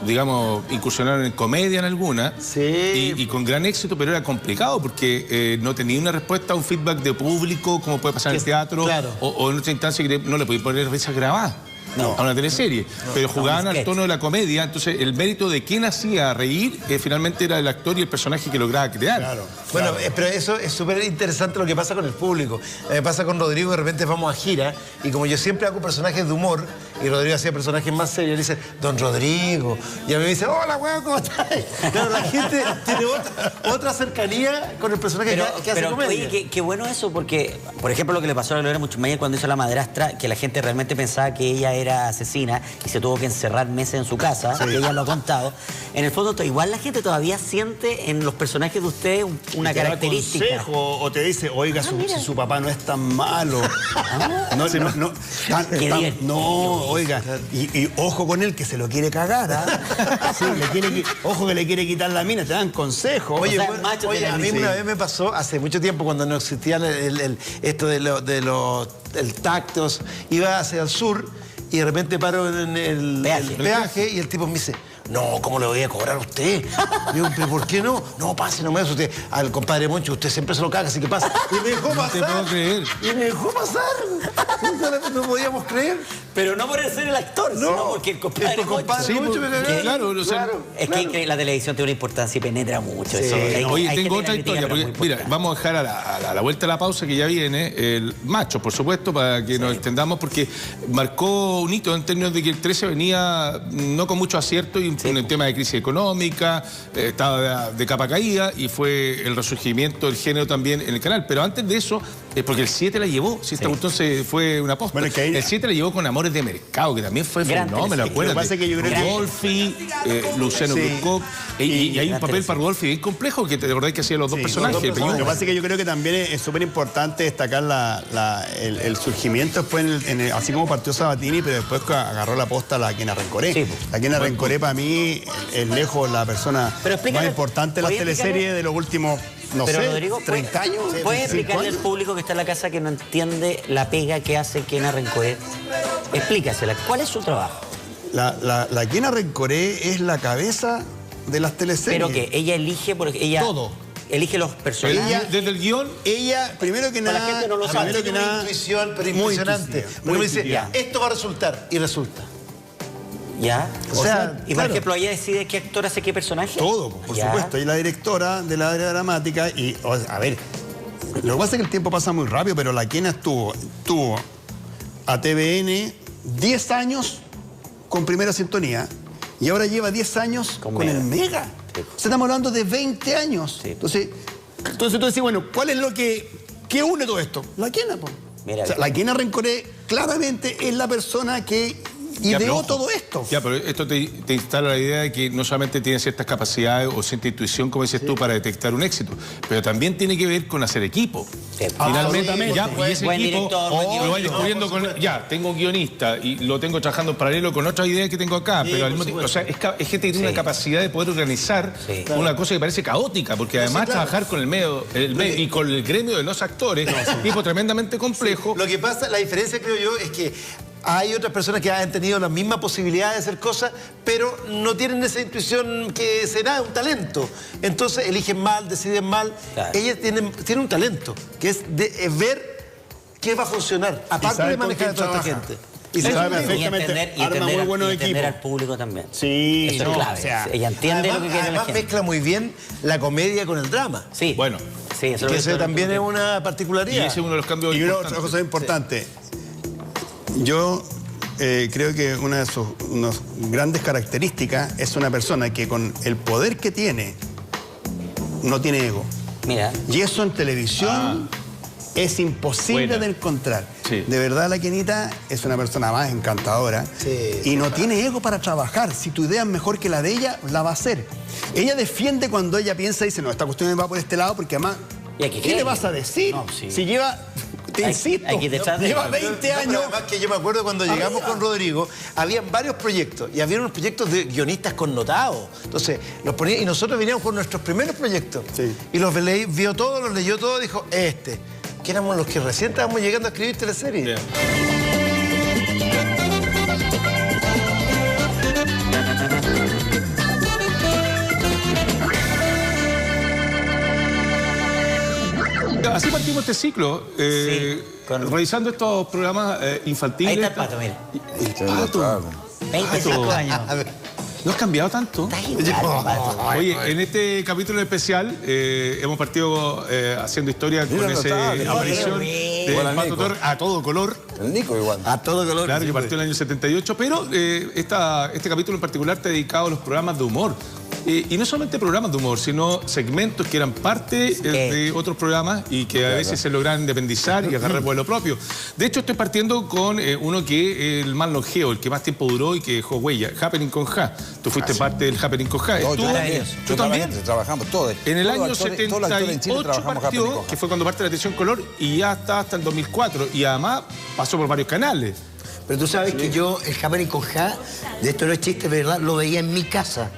digamos, incursionaron en comedia en alguna y con gran éxito, pero era complicado porque no tenía una respuesta a un feedback de público como puede pasar en el teatro o en otra instancia que no le podía poner veces grabadas a una teleserie, pero jugaban al tono de la comedia, entonces el mérito de quien hacía reír finalmente era el actor y el personaje que lograba crear. Bueno, pero eso es súper interesante lo que pasa con el público. Me pasa con Rodrigo, de repente vamos a gira y como yo siempre hago personajes de humor y Rodrigo hacía personajes más serios, le dice, Don Rodrigo, y a mí me dice, hola, weón, ¿cómo estás? Claro, la gente tiene otra cercanía con el personaje que hace comedia. Oye, qué bueno eso, porque, por ejemplo, lo que le pasó a Gloria Muchmayer cuando hizo La Madrastra, que la gente realmente pensaba que ella era asesina y se tuvo que encerrar meses en su casa, que ella lo ha contado. En el fondo, igual la gente todavía siente en los personajes de usted una característica. Consejo, o te dice, oiga, si su papá no es tan malo. Oiga, y ojo con él que se lo quiere cagar, ¿ah? Sí, ojo que le quiere quitar la mina, te dan consejos. Oye, a mí una vez me pasó, hace mucho tiempo, cuando no existía esto del tactos, iba hacia el sur y de repente paro en el peaje y el tipo me dice, no, ¿cómo le voy a cobrar a usted? Digo, ¿pero por qué no? No, pase nomás usted. Al compadre Moncho, usted siempre se lo caga, así que pasa. Y me dejó pasar. No te puedo creer. Y me dejó pasar. No podíamos creer. Pero no por ser el actor, sino porque el compadre Moncho me cagó. Claro. Es que la televisión tiene una importancia y penetra mucho. Sí. Oye, tengo otra historia. Porque, mira, vamos a dejar a la vuelta de la pausa que ya viene, el macho, por supuesto, para que nos entendamos, porque marcó un hito en términos de que el 13 venía no con mucho acierto y en el tema de crisis económica, estaba de capa caída y fue el resurgimiento del género también en el canal. Pero antes de eso, porque el 7 la llevó, si esta cuestión fue una posta. Bueno, el 7 la llevó con Amores de Mercado, que también fue fenómeno, acuérdate. Rodolfi, Luciano Brusco, y hay un papel para Rodolfi bien complejo, que te acordás que hacía los dos personajes. Lo que pasa es que yo creo que también es súper importante destacar el surgimiento después, así como partió Sabatini, pero después agarró la posta la Quena Rencoré. La Quena Rencoré para mí es lejos la persona más importante de las teleseries de los últimos, Rodrigo, 30 años. ¿Puedes explicarle al público que está en la casa que no entiende la pega que hace Quena Rencoré? Explícasela. ¿Cuál es su trabajo? La Quena Rencoré es la cabeza de las teleseries. Pero que ella elige, todo. Elige los personajes. Desde el guión, ella, primero que nada, la gente no lo sabe, tiene una intuición, pero impresionante. Porque me dice, esto va a resultar, y resulta. ¿Ya? O sea, y por ejemplo, ella decide qué actor hace qué personaje. Todo, por supuesto. Ella es la directora de la área dramática y, a ver, lo que pasa es que el tiempo pasa muy rápido, pero la Quena estuvo a TVN 10 años con Primera Sintonía y ahora lleva 10 años con el Mega. Sí. O sea, estamos hablando de 20 años. Sí. Entonces tú decís, bueno, ¿cuál es lo que une todo esto? La Quena, po. Mira, o sea, la Quena Rencoré claramente es la persona que ideó todo esto. Ya, pero esto te instala la idea de que no solamente tiene ciertas capacidades o cierta intuición, como dices tú, para detectar un éxito, pero también tiene que ver con hacer equipo. Finalmente, ya, y ese equipo lo va descubriendo ya, tengo un guionista y lo tengo trabajando en paralelo con otras ideas que tengo acá, pero al mismo tiempo, o sea, es gente que tiene una capacidad de poder organizar una cosa que parece caótica, porque además trabajar con el medio y con el gremio de los actores, tipo tremendamente complejo. Lo que pasa, la diferencia creo yo es que hay otras personas que han tenido la misma posibilidad de hacer cosas, pero no tienen esa intuición que será un talento. Entonces eligen mal, deciden mal. Claro. Ellas tienen un talento, que es de ver qué va a funcionar, aparte de manejar a toda esta gente. Y sabe perfectamente, arma muy buenos equipos. Entender al público también. Sí, eso es clave. O sea, ella entiende lo que quiere la gente. Mezcla muy bien la comedia con el drama. Sí. Bueno. Sí, eso que también es una particularidad. Y ese es uno de los cambios importantes. Y otra cosa importante. Yo creo que una de sus grandes características es una persona que con el poder que tiene, no tiene ego. Mira. Y eso en televisión es imposible de encontrar. Sí. De verdad, la Quenita es una persona más encantadora y no tiene ego para trabajar. Si tu idea es mejor que la de ella, la va a hacer. Ella defiende cuando ella piensa y dice, no, esta cuestión va por este lado, porque además, ¿qué le vas a decir? No, si lleva... Te insisto, lleva 20 años. Además que yo me acuerdo cuando llegamos con Rodrigo, habían varios proyectos y había unos proyectos de guionistas connotados. Entonces, los ponía, y nosotros veníamos con nuestros primeros proyectos. Sí. Y los vio todos, los leyó todos, dijo, que éramos los que recién estábamos llegando a escribir teleseries. Yeah. Así partimos este ciclo, revisando estos programas infantiles. Ahí está el Pato, mira. El Pato. 25 años. ¿No has cambiado tanto? Oye, en este capítulo especial hemos partido haciendo historia con esa aparición del Pato Torres a todo color. El Nico igual. A todo color. Claro, que partió en el año 78, pero este capítulo en particular te ha dedicado a los programas de humor. Y no solamente programas de humor, sino segmentos que eran parte de otros programas y que a veces se logran independizar y agarrar vuelo propio. De hecho, estoy partiendo con uno que es el más longevo, el que más tiempo duró y que dejó huella, Happening con Ja. Tú fuiste parte del Happening con Ja. No, ¿Tú también? Trabajamos todos. En el año 78 partió, que fue cuando parte la televisión color, y ya está hasta el 2004. Y además pasó por varios canales. Pero tú sabes que yo, el Happening con Ja, de esto no es chiste, ¿verdad? Lo veía en mi casa.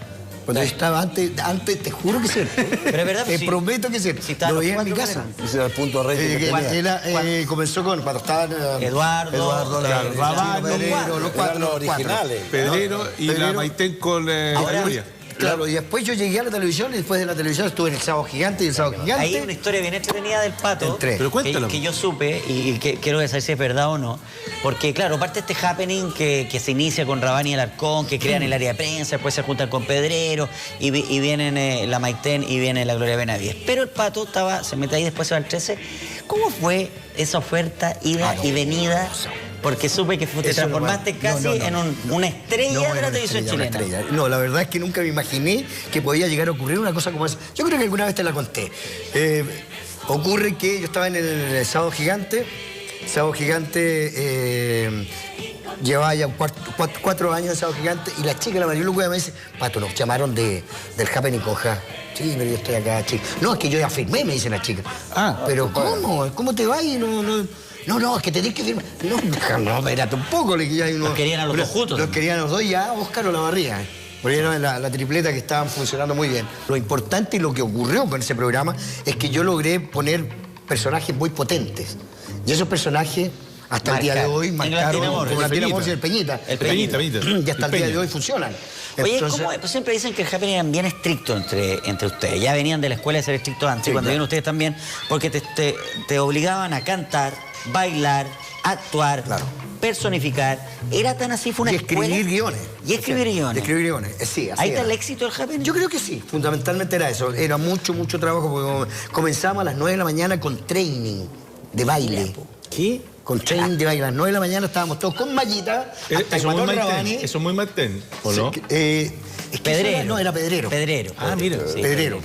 Cuando yo estaba antes, te juro que es cierto. Pero es verdad, te prometo que es cierto. Lo veía en mi casa. Ese era el punto rey. Comenzó cuando estaban Eduardo, Rabán, los cuatro originales. Pedrero y la Maitén con Gloria. Claro, y después yo llegué a la televisión y después de la televisión estuve en el Sábado Gigante y el Sábado Gigante. Hay una historia bien entretenida del Pato. Pero cuéntalo. Que yo supe y que quiero saber si es verdad o no. Porque, claro, parte de este happening que se inicia con Rabán y Alarcón, que crean el área de prensa, después se juntan con Pedrero y vienen la Maitén y viene la Gloria Benavides. Pero el Pato se mete ahí, después se va al 13. ¿Cómo fue esa oferta, ida y venida? Porque supe que te transformaste casi en una estrella de la televisión chilena. No, la verdad es que nunca me imaginé que podía llegar a ocurrir una cosa como esa. Yo creo que alguna vez te la conté. Ocurre que yo estaba en el Sábado Gigante. Sábado Gigante llevaba ya 4 años en Sábado Gigante y la chica, la Marilu Cueva, me dice, Pato, nos llamaron del Happening con Ja. Sí, pero yo estoy acá, chica. No, es que yo ya firmé, me dice la chica. Pero ¿cómo? ¿Cómo te vas? No, es que tenés que firmar. No, espérate un poco. Los querían a los dos juntos. Los querían a los dos y a Óscar o la Barriga. Porque eran la tripleta que estaban funcionando muy bien. Lo importante y lo que ocurrió con ese programa es que yo logré poner personajes muy potentes. Y esos personajes, hasta el día de hoy, marcaron como Latina Amor y el Peñita. El Peñita. Y hasta el día de hoy funcionan. Oye, pues siempre dicen que el happening eran bien estrictos entre ustedes. Ya venían de la escuela de ser estrictos antes, cuando vienen ustedes también, porque te obligaban a cantar, bailar, actuar, personificar. ¿Era tan así? ¿Fue una escuela? Escribir guiones. Y escribir guiones. Escribir guiones, sí, así ¿Ahí está el éxito del happening? Yo creo que sí, fundamentalmente era eso. Era mucho trabajo, porque comenzamos a las 9 de la mañana con training de baile. ¿Qué? con tren de baile. A las 9 de la mañana estábamos todos con mallita. Eso es muy Maitén, ¿o no? Pedrero. No, era Pedrero. Pedrero. Ah, mira. Sí, Pedrero.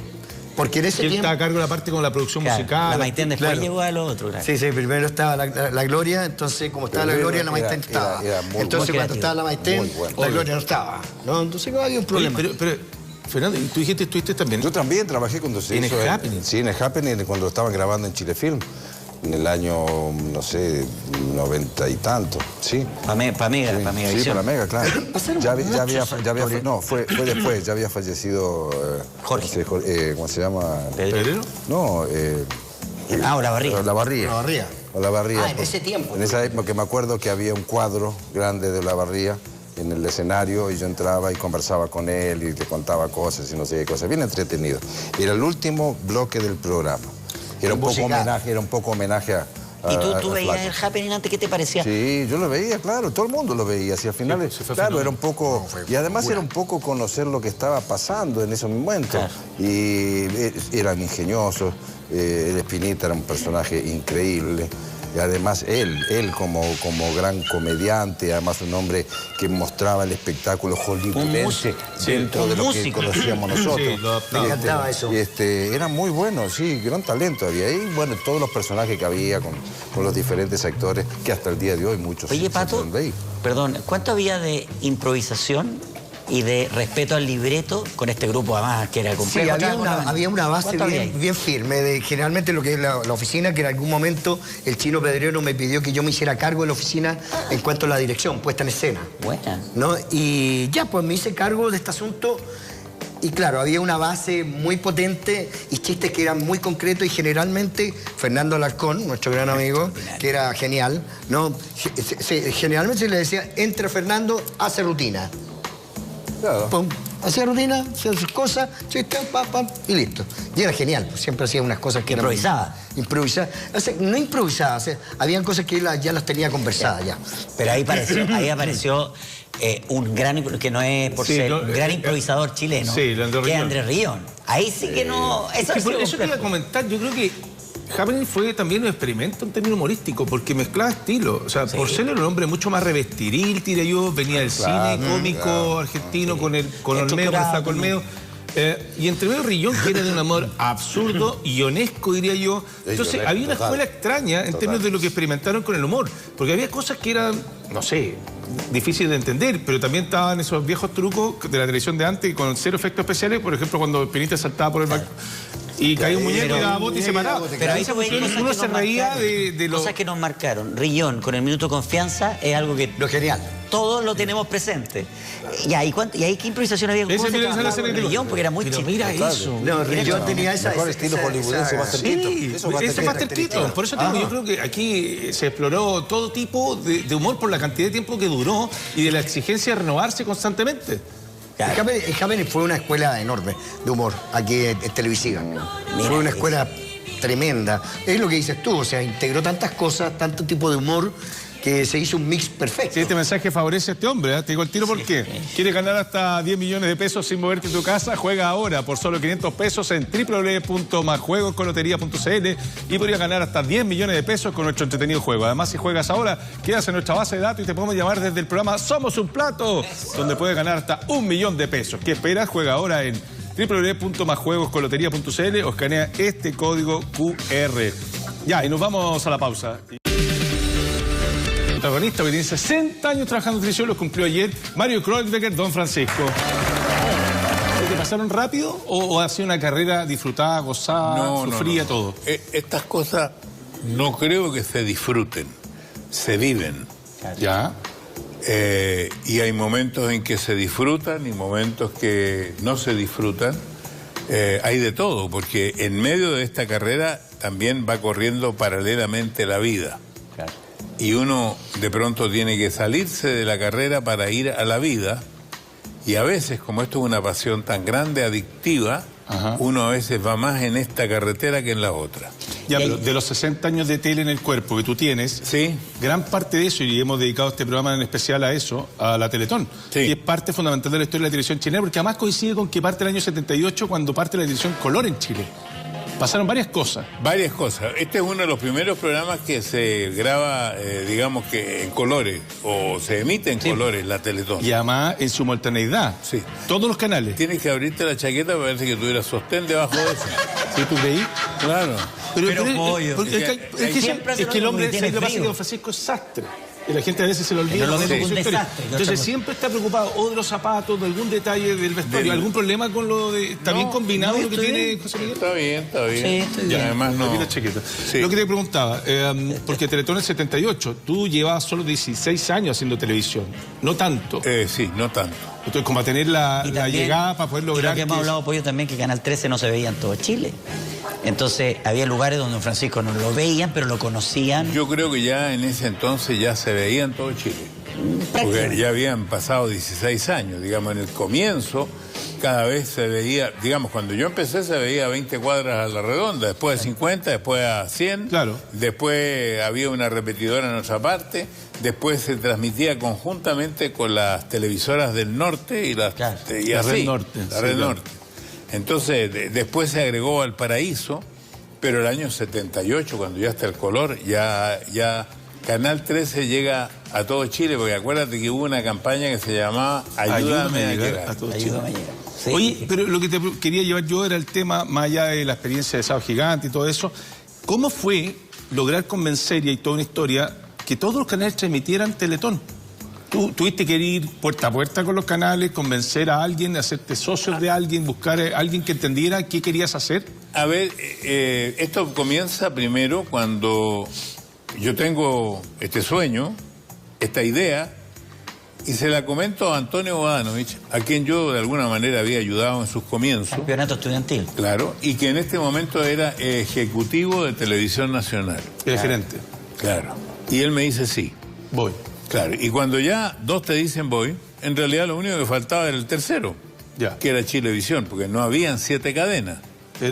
Porque en ese tiempo... estaba a cargo de la parte con la producción musical. La Maitén después llegó a lo otro. Sí, primero estaba la Gloria, entonces como estaba la Gloria, la Maitén estaba. Entonces cuando estaba la Maitén, la Gloria no estaba. ¿No? Entonces no había un problema. Pero Fernando, tú dijiste, estuviste también. Yo también trabajé cuando se hizo el Happening. Sí, en el Happening, cuando estaban grabando en Chilefilm. En el año, no sé, 90 y tanto, ¿sí? Para Mega, sí, para Mega, claro. Fue después, ya había fallecido... Jorge. ¿Cómo se llama? ¿Pedrero? No, Olavarría. Olavarría. En ese tiempo. En esa época, que me acuerdo que había un cuadro grande de Olavarría en el escenario y yo entraba y conversaba con él y le contaba cosas y no sé qué cosas. Bien entretenido. Era el último bloque del programa. Era un poco homenaje a... ¿Y tú veías el Happening antes? ¿Qué te parecía? Sí, yo lo veía, claro, todo el mundo lo veía. Si al final, claro, era un poco... Y además era un poco conocer lo que estaba pasando en esos momentos. Claro. Y eran ingeniosos. El Espinita era un personaje increíble. Y además él como gran comediante, además un hombre que mostraba el espectáculo hollywoodense dentro de lo que conocíamos nosotros. Me encantaba eso. Era muy bueno, sí, gran talento había. Y bueno, todos los personajes que había con los diferentes actores, que hasta el día de hoy muchos... Oye, Pato, perdón, ¿cuánto había de improvisación y de respeto al libreto con este grupo además que era complejo? Sí, había una base bien firme. Generalmente lo que es la oficina, que en algún momento el Chino Pedrero me pidió que yo me hiciera cargo de la oficina en cuanto a la dirección, puesta en escena. Buena. ¿No? Y ya, pues me hice cargo de este asunto. Y claro, había una base muy potente y chistes que eran muy concretos y generalmente Fernando Alarcón, nuestro gran amigo, que era genial, ¿no? Generalmente se le decía, entra Fernando, hace rutina. Claro. Pum, hacía rutina, hacía sus cosas, chiste, pam, y listo. Y era genial, pues siempre hacía unas cosas que improvisaba. Improvisaba. O sea, no improvisaba, o sea, habían cosas que él ya las tenía conversadas ya. Pero ahí apareció un gran, que no es por ser, un gran improvisador chileno, que es Andrés Rillón. Ahí sí que no... Eso te iba a comentar, yo creo que Happening fue también un experimento en términos humorísticos, porque mezclaba estilos. O sea, Porcel era un hombre mucho más revestiril, diré yo, venía del cine cómico argentino con Olmedo, con el Flaco Olmedo. Y entre medio Rillón, que era de un amor absurdo y honesco, diría yo. Entonces, había una escuela extraña en términos de lo que experimentaron con el humor. Porque había cosas que eran, no sé, difíciles de entender, pero también estaban esos viejos trucos de la televisión de antes con cero efectos especiales. Por ejemplo, cuando el Pinita saltaba por el banco y caía un muñeco y daba bote y se paraba. Pero ahí uno se reía de los... Cosas que nos marcaron. Rillón, con el minuto confianza, es algo que... Lo genial. Todos lo tenemos presente. ¿Y ahí qué improvisación había? ¿Cómo se llamaba Rillón? Porque era muy chico. Mira eso. No, Rillón tenía esa... Mejor estilo hollywoodense, más cerquito. Eso más cerquito. Por eso yo creo que aquí se exploró todo tipo de humor por la cantidad de tiempo que duró y de la exigencia de renovarse constantemente. Claro. El Happening fue una escuela enorme de humor aquí en televisiva. Fue una escuela tremenda. Es lo que dices tú, o sea, integró tantas cosas, tanto tipo de humor, que se hizo un mix perfecto. Sí, este mensaje favorece a este hombre, ¿eh? Te digo el tiro por qué. ¿Quieres ganar hasta 10 millones de pesos sin moverte de tu casa? Juega ahora por solo 500 pesos en www.masjuegoscoloteria.cl y podrías ganar hasta 10 millones de pesos con nuestro entretenido juego. Además, si juegas ahora, quedas en nuestra base de datos y te podemos llamar desde el programa Somos un Plato, donde puedes ganar hasta 1 millón de pesos. ¿Qué esperas? Juega ahora en www.masjuegoscoloteria.cl o escanea este código QR. Ya, y nos vamos a la pausa. Protagonista que tiene 60 años trabajando en televisión, los cumplió ayer, Mario Kreuzberger, Don Francisco. ¿Te pasaron rápido o ha sido una carrera disfrutada, gozada, sufrida, todo? Estas cosas no creo que se disfruten, se viven. Ya. Y hay momentos en que se disfrutan y momentos que no se disfrutan. Hay de todo, porque en medio de esta carrera también va corriendo paralelamente la vida. Claro. Y uno de pronto tiene que salirse de la carrera para ir a la vida. Y a veces, como esto es una pasión tan grande, adictiva, uno a veces va más en esta carretera que en la otra. Ya, pero de los 60 años de tele en el cuerpo que tú tienes, sí, gran parte de eso, y hemos dedicado este programa en especial a eso, a la Teletón. Sí. Y es parte fundamental de la historia de la televisión chilena, porque además coincide con que parte del año 78, cuando parte la televisión color en Chile. Pasaron varias cosas. Varias cosas. Este es uno de los primeros programas que se graba, digamos que en colores, o se emite en colores, la Teletón. Y además en simultaneidad. Sí. Todos los canales. Tienes que abrirte la chaqueta para ver si tuvieras sostén debajo de eso. ¿Sí, tú creí? Claro. Pero pollo. Es que el hombre, lo que pasa es que don Francisco es sastre. Y la gente a veces se lo olvida. Entonces siempre está preocupado o de los zapatos, de algún detalle del vestuario. ¿Algún problema con lo de...? ¿Está bien combinado lo que tiene José Miguel? Está bien. Sí, estoy bien. Además no... Sí. Lo que te preguntaba, porque Teletón es 78, tú llevabas solo 16 años haciendo televisión. No tanto. Sí, no tanto. Entonces, como a tener la llegada para poder lograr... Y lo que hemos hablado, Pollo, también que Canal 13 no se veía en todo Chile. Entonces, había lugares donde don Francisco no lo veían, pero lo conocían. Yo creo que ya en ese entonces ya se veía en todo Chile. Porque ya habían pasado 16 años. Digamos, en el comienzo, cada vez se veía... Digamos, cuando yo empecé se veía 20 cuadras a la redonda, después de 50, después a 100. Claro. Después había una repetidora en otra parte. Después se transmitía conjuntamente con las televisoras del norte y las... Y la así, Red Norte. La Red Norte. Entonces, después se agregó Valparaíso, pero el año 78, cuando ya está el color, ya Canal 13 llega a todo Chile, porque acuérdate que hubo una campaña que se llamaba Ayúdame a llegar. A todo Chile. Sí. Oye, pero lo que te quería llevar yo era el tema, más allá de la experiencia de Sábado Gigante y todo eso, ¿cómo fue lograr convencer, y hay toda una historia, que todos los canales transmitieran Teletón? ¿Tú tuviste que ir puerta a puerta con los canales, convencer a alguien, hacerte socios de alguien, buscar a alguien que entendiera qué querías hacer? A ver, esto comienza primero cuando yo tengo este sueño, esta idea, y se la comento a Antonio Bodanovich, a quien yo de alguna manera había ayudado en sus comienzos. Campeonato estudiantil. Claro, y que en este momento era ejecutivo de Televisión Nacional. Era gerente. Claro. Y él me dice sí. Voy. Claro, y cuando ya dos te dicen voy, en realidad lo único que faltaba era el tercero, que era Chilevisión, porque no habían 7 cadenas.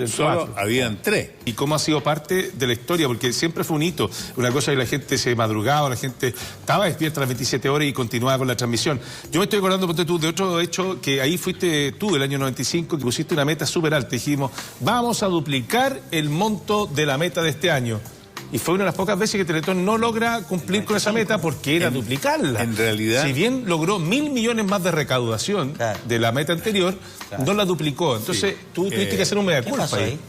Solo habían 3. ¿Y cómo ha sido parte de la historia? Porque siempre fue un hito. Una cosa que la gente se madrugaba, la gente estaba despierta las 27 horas y continuaba con la transmisión. Yo me estoy acordando, ponte tú, de otro hecho, que ahí fuiste tú, el año 95, que pusiste una meta súper alta. Dijimos, vamos a duplicar el monto de la meta de este año. Y fue una de las pocas veces que Teletón no logra cumplir con esa meta porque era duplicarla. En realidad... Si bien logró 1.000 millones más de recaudación de la meta anterior, no la duplicó. Entonces tú tuviste que hacer un mea culpa ahí.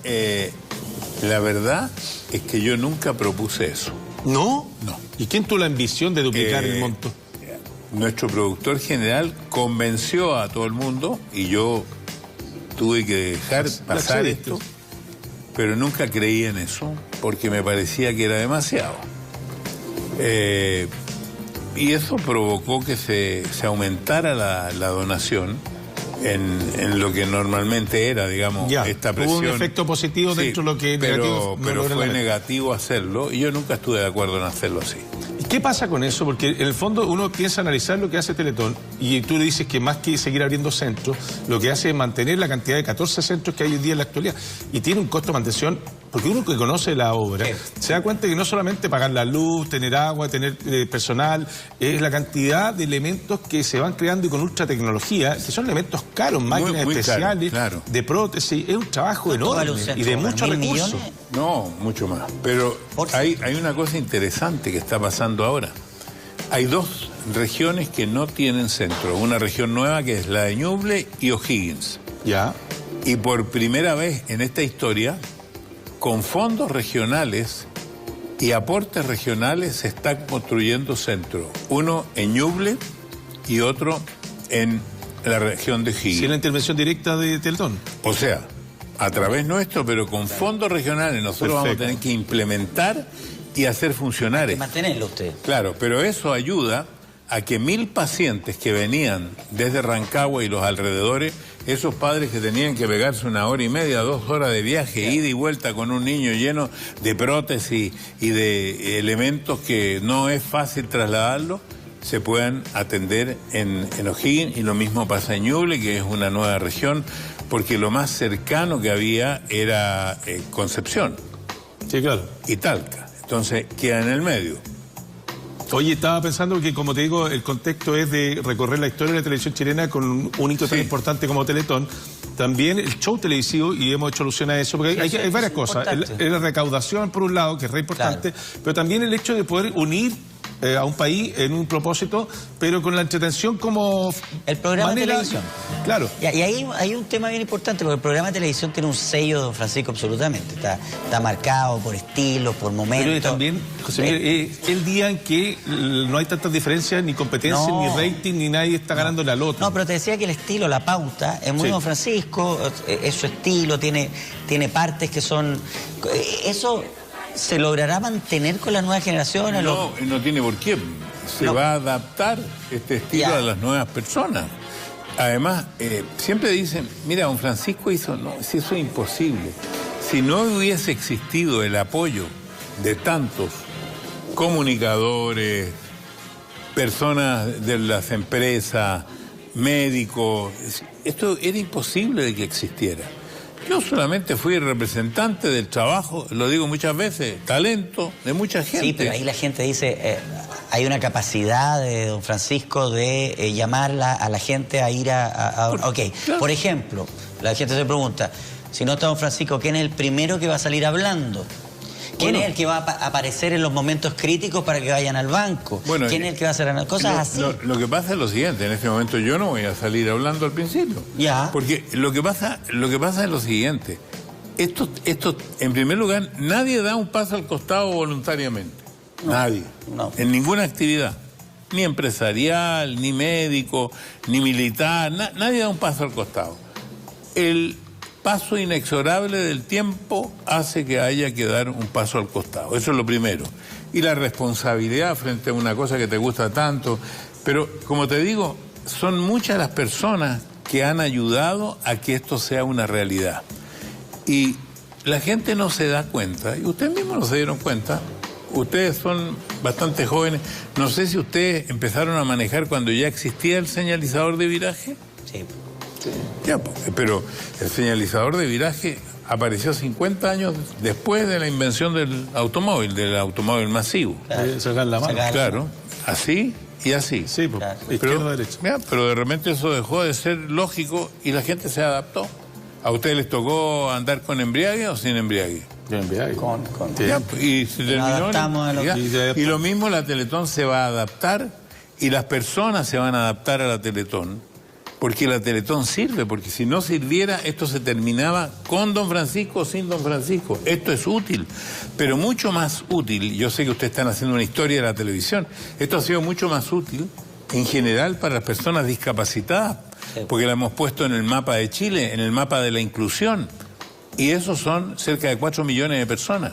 La verdad es que yo nunca propuse eso. ¿No? No. ¿Y quién tuvo la ambición de duplicar el monto? Nuestro productor general convenció a todo el mundo y yo tuve que dejar pasar esto. Pero nunca creí en eso, porque me parecía que era demasiado. Y eso provocó que se aumentara la donación en lo que normalmente era, digamos, esta presión. Hubo un efecto positivo dentro de lo que negativo. Pero fue negativo hacerlo, y yo nunca estuve de acuerdo en hacerlo así. ¿Y qué pasa con eso? Porque en el fondo uno piensa analizar lo que hace Teletón, y tú le dices que más que seguir abriendo centros, lo que hace es mantener la cantidad de 14 centros que hay hoy día en la actualidad. Y tiene un costo de mantención, porque uno que conoce la obra se da cuenta que no solamente pagar la luz, tener agua, tener personal, es la cantidad de elementos que se van creando y con ultra tecnología, que son elementos caros, máquinas muy especiales, claro. De prótesis. Es un trabajo enorme y de muchos recursos. No, mucho más. Pero hay una cosa interesante que está pasando ahora. Hay 2 regiones que no tienen centro. Una región nueva que es la de Ñuble y O'Higgins. Y por primera vez en esta historia, con fondos regionales y aportes regionales, se está construyendo centro. Uno en Ñuble y otro en la región de O'Higgins. ¿Sí, la intervención directa de Teletón? O sea, a través nuestro, pero con fondos regionales. Nosotros vamos a tener que implementar y hacer funcionar esto. Mantenerlo usted. Claro, pero eso ayuda a que 1.000 pacientes que venían desde Rancagua y los alrededores, esos padres que tenían que pegarse 1 hora y media, 2 horas de viaje, ida y vuelta con un niño lleno de prótesis y de elementos que no es fácil trasladarlo, se puedan atender en O'Higgins, y lo mismo pasa en Ñuble, que es una nueva región, porque lo más cercano que había era Concepción. Sí, claro. Y Talca. Entonces queda en el medio. Oye, estaba pensando que, como te digo, el contexto es de recorrer la historia de la televisión chilena con un hito tan importante como Teletón. también el show televisivo, y hemos hecho alusión a eso, porque hay varias cosas. La recaudación, por un lado, que es re importante, pero también el hecho de poder unir a un país en un propósito, pero con la entretención como el programa de televisión. Claro. Y ahí hay un tema bien importante, porque el programa de televisión tiene un sello de don Francisco absolutamente. Está marcado por estilos, por momentos. Pero también, José, el día en que no hay tantas diferencias, ni competencia, ni rating, ni nadie está ganándole al otro. No, pero te decía que el estilo, la pauta, es muy don Francisco, es su estilo, tiene partes que son... Eso... ¿Se logrará mantener con las nuevas generaciones? No, no tiene por qué. Se va a adaptar este estilo a las nuevas personas. Además, siempre dicen, mira, don Francisco hizo... No, si eso es imposible. Si no hubiese existido el apoyo de tantos comunicadores, personas de las empresas, médicos, esto era imposible de que existiera. Yo solamente fui representante del trabajo, lo digo muchas veces, talento de mucha gente. Sí, pero ahí la gente dice, hay una capacidad de don Francisco de llamar a la gente a ir Por ejemplo, la gente se pregunta, si no está don Francisco, ¿quién es el primero que va a salir hablando? ¿Quién es el que va a aparecer en los momentos críticos para que vayan al banco? Bueno, ¿quién es el que va a hacer cosas así? Lo que pasa es lo siguiente, en este momento yo no voy a salir hablando al principio. Ya. Porque lo que pasa es lo siguiente. Esto, en primer lugar, nadie da un paso al costado voluntariamente. No, nadie. No. En ninguna actividad. Ni empresarial, ni médico, ni militar. Nadie da un paso al costado. El paso inexorable del tiempo hace que haya que dar un paso al costado. Eso es lo primero. Y la responsabilidad frente a una cosa que te gusta tanto. Pero, como te digo, son muchas las personas que han ayudado a que esto sea una realidad. Y la gente no se da cuenta, y ustedes mismos no se dieron cuenta. Ustedes son bastante jóvenes. No sé si ustedes empezaron a manejar cuando ya existía el señalizador de viraje. Sí. Ya, pero el señalizador de viraje apareció 50 años después de la invención del automóvil masivo. Sacar la mano. Claro, así y así. Sí, izquierda, derecha. Pero de repente eso dejó de ser lógico y la gente se adaptó. ¿A ustedes les tocó andar con embriague o sin embriague? Con embriague. Y se terminó. Y lo mismo la Teletón se va a adaptar y las personas se van a adaptar a la Teletón. Porque la Teletón sirve, porque si no sirviera, esto se terminaba con don Francisco o sin don Francisco. Esto es útil, pero mucho más útil, yo sé que ustedes están haciendo una historia de la televisión, esto ha sido mucho más útil en general para las personas discapacitadas, porque la hemos puesto en el mapa de Chile, en el mapa de la inclusión, y esos son cerca de 4 millones de personas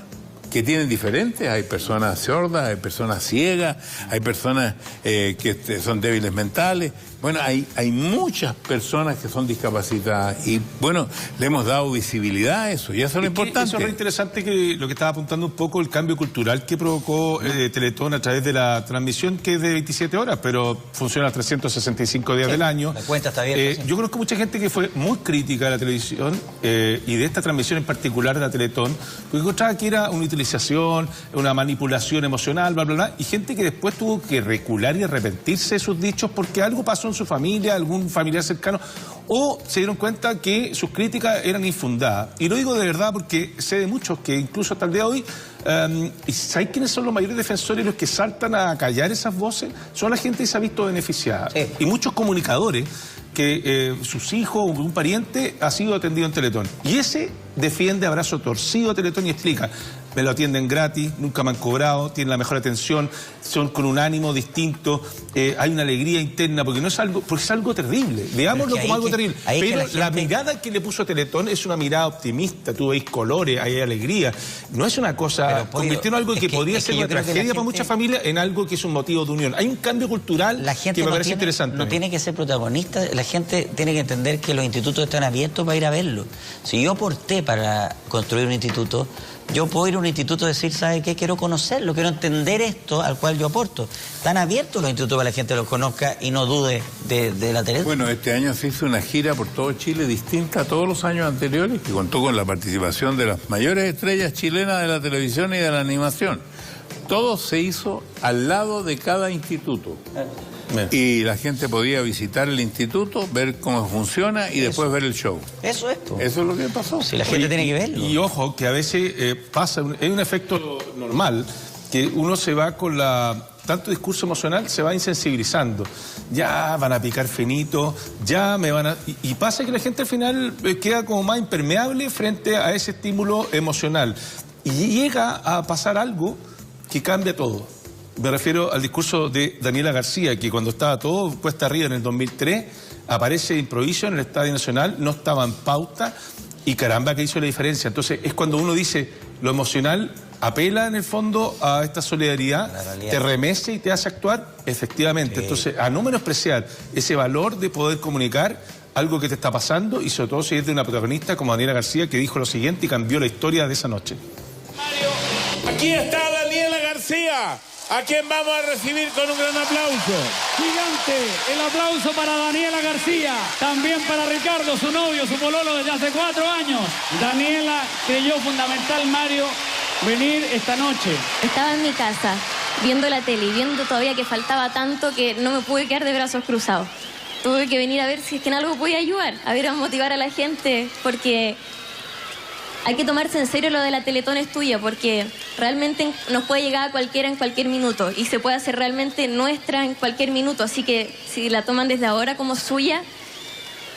que tienen diferentes, hay personas sordas, hay personas ciegas, hay personas que son débiles mentales. Bueno, hay muchas personas que son discapacitadas y, bueno, le hemos dado visibilidad a eso y eso es lo importante. Eso es muy interesante, que lo que estaba apuntando un poco el cambio cultural que provocó Teletón a través de la transmisión, que es de 27 horas, pero funciona 365 días del año. La cuenta está bien. Yo conozco mucha gente que fue muy crítica de la televisión y de esta transmisión en particular de la Teletón, porque encontraba que era una utilización, una manipulación emocional, bla, bla, bla, y gente que después tuvo que recular y arrepentirse de sus dichos porque algo pasó en su familia, algún familiar cercano, o se dieron cuenta que sus críticas eran infundadas. Y lo digo de verdad porque sé de muchos que incluso hasta el día de hoy, ¿y sabéis quiénes son los mayores defensores, los que saltan a callar esas voces? Son la gente que se ha visto beneficiada. Sí. Y muchos comunicadores que sus hijos o un pariente ha sido atendido en Teletón. Y ese defiende a brazo torcido a Teletón y explica: me lo atienden gratis, nunca me han cobrado, tienen la mejor atención, son con un ánimo distinto, hay una alegría interna, porque no es algo, porque es algo terrible, veámoslo como algo terrible. Pero la mirada que le puso Teletón es una mirada optimista, tú veis colores, hay alegría, no es una cosa, convirtió en algo que podría ser una tragedia para muchas familias en algo que es un motivo de unión. Hay un cambio cultural que me parece interesante. No tiene que ser protagonista, la gente tiene que entender que los institutos están abiertos para ir a verlo. Si yo aporté para construir un instituto, yo puedo ir a un instituto y decir, ¿sabe qué? Quiero conocerlo, quiero entender esto al cual yo aporto. Están abiertos los institutos para que la gente los conozca y no dude de la televisión. Bueno, este año se hizo una gira por todo Chile distinta a todos los años anteriores, que contó con la participación de las mayores estrellas chilenas de la televisión y de la animación. todo se hizo al lado de cada instituto. Y la gente podía visitar el instituto, ver cómo funciona y después ver el show. Eso es. Eso es lo que pasó. Si la gente tiene que verlo. Y ojo, que a veces pasa, es un efecto normal, que uno se va con tanto discurso emocional, se va insensibilizando. Ya van a picar finito, ya me van a... Y pasa que la gente al final queda como más impermeable frente a ese estímulo emocional. Y llega a pasar algo que cambia todo. Me refiero al discurso de Daniela García, que cuando estaba todo cuesta arriba en el 2003, aparece de improviso en el Estadio Nacional, no estaba en pauta, y caramba que hizo la diferencia. Entonces es cuando uno dice, lo emocional apela en el fondo a esta solidaridad, te remece y te hace actuar, efectivamente. Sí. Entonces, a no menospreciar ese valor de poder comunicar algo que te está pasando, y sobre todo si es de una protagonista como Daniela García, que dijo lo siguiente y cambió la historia de esa noche. Mario, aquí está Daniela García, a quien vamos a recibir con un gran aplauso. Gigante, el aplauso para Daniela García, también para Ricardo, su novio, su pololo desde hace 4 años. Daniela creyó fundamental, Mario, venir esta noche. Estaba en mi casa, viendo la tele y viendo todavía que faltaba tanto que no me pude quedar de brazos cruzados. Tuve que venir a ver si es que en algo podía ayudar, a ver, a motivar a la gente, porque hay que tomarse en serio lo de la Teletón es tuya, porque realmente nos puede llegar a cualquiera en cualquier minuto y se puede hacer realmente nuestra en cualquier minuto, así que si la toman desde ahora como suya,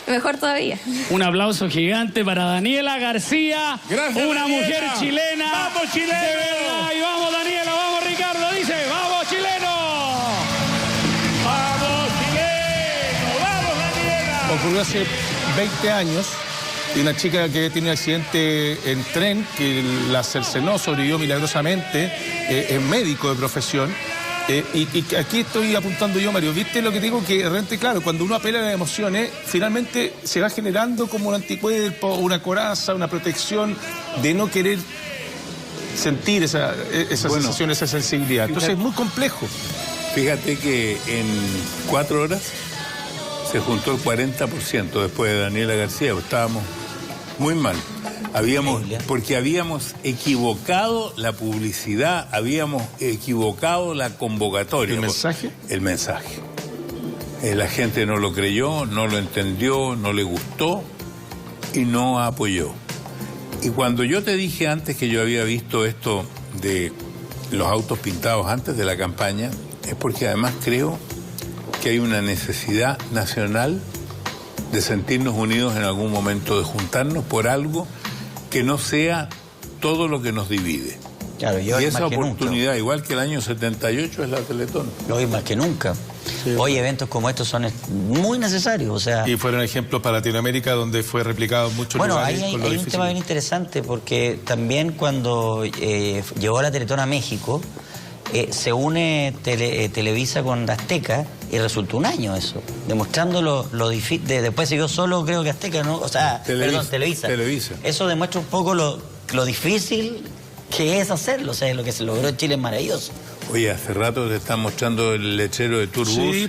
mejor todavía. Un aplauso gigante para Daniela García, gracias, una Daniela. Mujer chilena. ¡Vamos, chileno! De verdad, y vamos, Daniela, vamos, Ricardo, dice, ¡vamos, chileno! ¡Vamos, chileno! ¡Vamos, Daniela! Ocurrió hace 20 años, y una chica que tiene un accidente en tren, que la cercenó, sobrevivió milagrosamente, es médico de profesión. Y aquí estoy apuntando yo, Mario. ¿Viste lo que digo? Que realmente, claro, cuando uno apela a las emociones, finalmente se va generando como un anticuerpo, una coraza, una protección de no querer sentir esa sensación, esa sensibilidad. Entonces es muy complejo. Fíjate que en 4 horas se juntó el 40% después de Daniela García. Estábamos muy mal. Porque habíamos equivocado la publicidad, habíamos equivocado la convocatoria. ¿El mensaje? El mensaje. La gente no lo creyó, no lo entendió, no le gustó y no apoyó. Y cuando yo te dije antes que yo había visto esto de los autos pintados antes de la campaña, es porque además creo que hay una necesidad nacional de sentirnos unidos en algún momento, de juntarnos por algo que no sea todo lo que nos divide. Claro, y esa oportunidad, igual que el año 78, es la Teletón. Hoy más que nunca. Sí. Hoy eventos como estos son muy necesarios, o sea... Y fueron ejemplos para Latinoamérica, donde fue replicado en muchos lugares. Bueno, hay un tema bien interesante, porque también cuando llegó la Teletón a México, se une Televisa con Azteca, y resultó un año eso, demostrando lo difícil. Después siguió solo, creo que Azteca, ¿no? O sea, Televisa. Eso demuestra un poco lo difícil que es hacerlo, o sea, lo que se logró en Chile es maravilloso. Oye, hace rato te están mostrando el lechero de Turbus. Sí,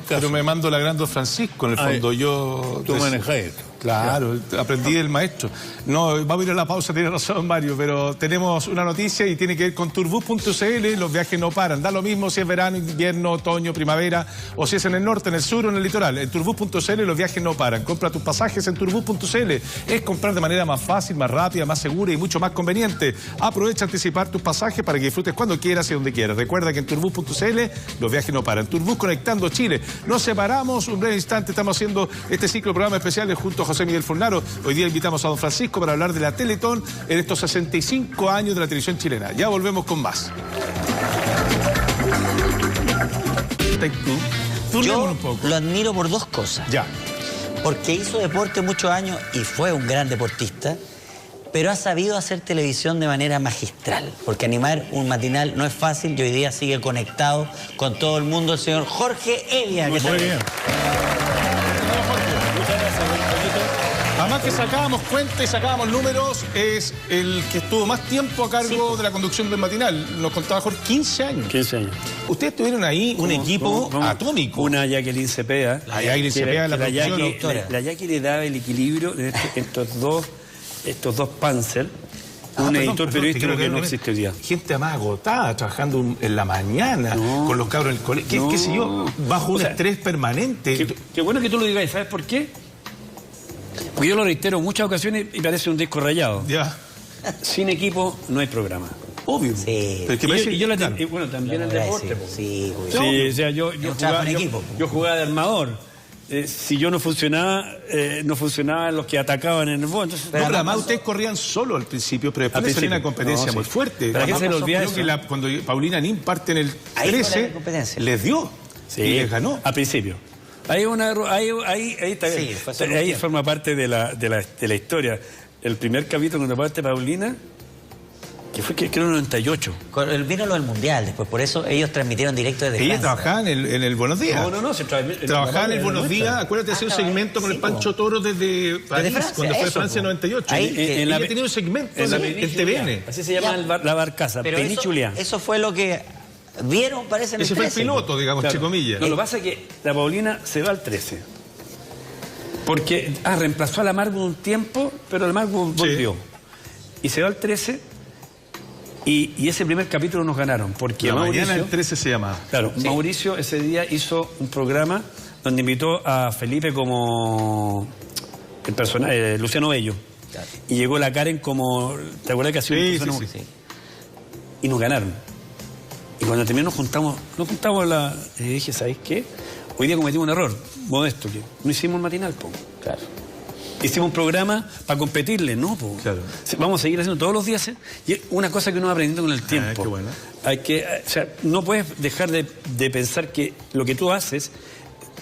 pero me mando la gran Don Francisco, en el fondo. Tú manejas esto. Claro, aprendí del maestro. No, vamos a ir a la pausa, tiene razón Mario, pero tenemos una noticia y tiene que ver con turbus.cl. Los viajes no paran, da lo mismo si es verano, invierno, otoño, primavera, o si es en el norte, en el sur o en el litoral. En turbus.cl los viajes no paran. Compra tus pasajes en turbus.cl. Es comprar de manera más fácil, más rápida, más segura y mucho más conveniente. Aprovecha a anticipar tus pasajes para que disfrutes cuando quieras y donde quieras. Recuerda que en turbus.cl los viajes no paran. Turbus conectando Chile. Nos separamos un breve instante, estamos haciendo este ciclo de programas especiales junto a José Miguel Fornaro. Hoy día invitamos a Don Francisco para hablar de la Teletón en estos 65 años de la televisión chilena. Ya volvemos con más. Yo lo admiro por 2 cosas. Ya. Porque hizo deporte muchos años y fue un gran deportista, pero ha sabido hacer televisión de manera magistral. Porque animar un matinal no es fácil y hoy día sigue conectado con todo el mundo el señor Jorge Evia. Muy bien. Además que sacábamos cuenta y sacábamos números, es el que estuvo más tiempo a cargo de la conducción del matinal. Nos contaba Jorge, 15 años. 15 años. Ustedes tuvieron ahí un equipo atómico. Una Jacqueline Cepeda. La Jacqueline Cepeda, la producción. La Jackie le daba el equilibrio de estos dos Panzer, un editor periodístico que no existe hoy día. Gente más agotada, trabajando en la mañana, con los cabros en el colegio, qué sé yo, bajo un estrés permanente. Qué bueno que tú lo digas, ¿sabes por qué? Porque yo lo reitero en muchas ocasiones y parece un disco rayado. Ya. Sin equipo no hay programa. Obvio. Sí. Pero es que y bueno, también el deporte. Sí, o sea, yo jugaba de armador. Si yo no funcionaba los que atacaban en el bote. Entonces, pero además ustedes corrían solo al principio, pero después salía una competencia muy fuerte. ¿Para qué se le olvida eso? Que cuando Paulina Nin parte en el 13, les dio y les ganó. Al principio. Ahí está bien. Ahí forma parte de la historia. El primer capítulo cuando parte Paulina, que fue que era en el 98. Vino lo del Mundial después, por eso ellos transmitieron directo desde Ella trabajaba en el Buenos Días. No, trabajaba en el Buenos Días. Acuérdate, hacía un segmento con el Pancho Toro desde París, cuando fue a Francia en 98. Ella tenía un segmento en TVN. Así se llama la barcaza, Penichulia. Eso fue lo que vieron, parece, en el 13. Ese fue el piloto, digamos, entre comillas. Lo que pasa es que la Paulina se va al 13. Porque reemplazó a la Margo un tiempo, pero la Margo volvió. Y se va al 13. Y ese primer capítulo nos ganaron, porque la Mauricio, mañana el 13 se llamaba. Claro, sí. Mauricio ese día hizo un programa donde invitó a Felipe como el personaje, Luciano Bello. Claro. Y llegó la Karen como, ¿te acuerdas que hacía un personaje? Sí. Y nos ganaron. Y cuando terminamos nos juntamos y dije, ¿sabéis qué? Hoy día cometimos un error, modesto, que no hicimos el matinal, Claro. Hicimos un programa para competirle, ¿no? Claro. Vamos a seguir haciendo todos los días. Y una cosa que uno va aprendiendo con el tiempo. Qué bueno. No puedes dejar de pensar que lo que tú haces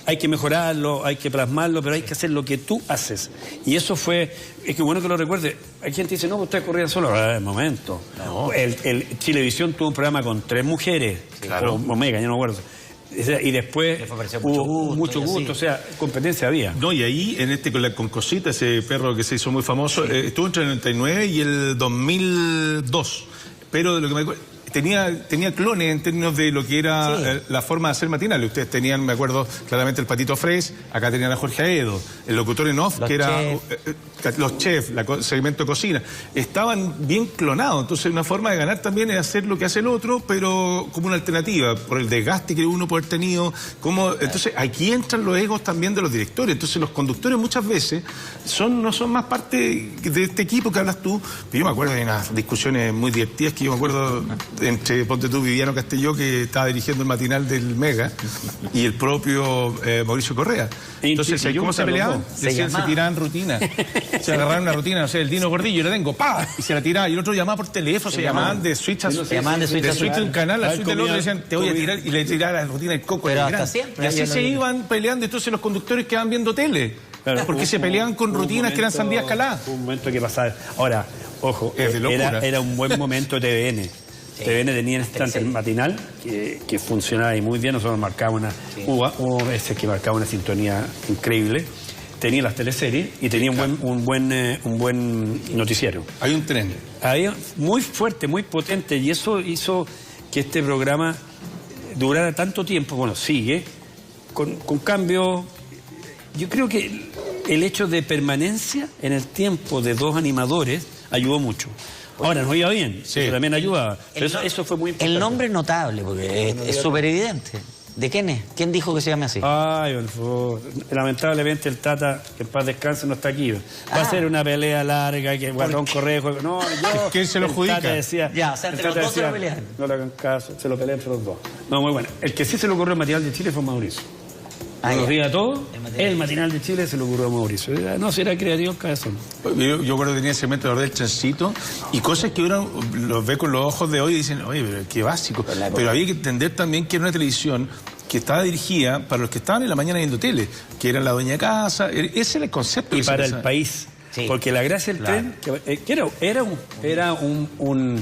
hay que mejorarlo, hay que plasmarlo, pero hay que hacer lo que tú haces. Y eso es que bueno que lo recuerde. Hay gente que dice, no, ustedes corrían solo. Momento. No. El Chilevisión tuvo un programa con 3 mujeres. Claro. Omega, ya no me acuerdo. Y después hubo mucho gusto, o sea, competencia había. No, y ahí, con Cosita, ese perro que se hizo muy famoso, estuvo entre el 99 y el 2002. Pero de lo que me acuerdo, tenía clones en términos de lo que era la forma de hacer matinales. Ustedes tenían, me acuerdo claramente, el Patito Fres, acá tenían a Jorge Aedo, el locutor en off, que era los chefs, el segmento de cocina. Estaban bien clonados, entonces una forma de ganar también es hacer lo que hace el otro, pero como una alternativa, por el desgaste que uno puede haber tenido. Entonces aquí entran los egos también de los directores. Entonces los conductores muchas veces no son más parte de este equipo que hablas tú. Yo me acuerdo de unas discusiones muy divertidas que yo me acuerdo entre, ponte tú, Viviano Castelló, que estaba dirigiendo el matinal del Mega, y el propio Mauricio Correa. Entonces, ¿cómo se peleaban? Se tiraban rutina. Se agarraron una rutina, no sé, el Dino Gordillo, yo la tengo, ¡pa! Y se la tiraba, y el otro llamaba por teléfono, se llamaban de switch a un canal, a switch del otro, decían, te voy a tirar, y le tiraba la rutina del coco. Pero hasta siempre. Y así se iban peleando, entonces los conductores quedaban viendo tele. Claro, porque se peleaban con rutinas que eran sandías caladas. Un momento que pasaba. Ahora, ojo, era un buen momento de TVN. TVN tenía en este instante el matinal que funcionaba muy bien. Nosotros marcábamos hubo veces que marcaba una sintonía increíble. Tenía las teleseries y tenía un buen noticiero. Hay un tren. Había muy fuerte, muy potente, y eso hizo que este programa durara tanto tiempo. Bueno, sigue con cambio. Yo creo que el hecho de permanencia en el tiempo de 2 animadores ayudó mucho. Ahora, nos iba bien, pero también ayudaba. Pero eso fue muy importante. El nombre es notable, porque es súper evidente. ¿De quién es? ¿Quién dijo que se llame así? Ay, lamentablemente el Tata, que en paz descanse, no está aquí. Va a ser una pelea larga, que Guatón Correjo. No, ¿quién se lo adjudica? Ya, o sea, entre los dos se lo pelean. No le hagan caso, se lo pelean entre los dos. No, muy bueno. El que sí se le ocurrió el matinal de Chile fue Mauricio. Buenos días a todos. El matinal de Chile se le ocurrió a Mauricio. No, será creativo cabezón. Yo creo que tenía ese método del chancito y cosas que uno los ve con los ojos de hoy y dicen, oye, pero qué básico. Pero había que entender también que era una televisión que estaba dirigida para los que estaban en la mañana viendo tele, que era la dueña de casa. Ese era el concepto. Y para el país. Sí. Porque la gracia del tren, que era un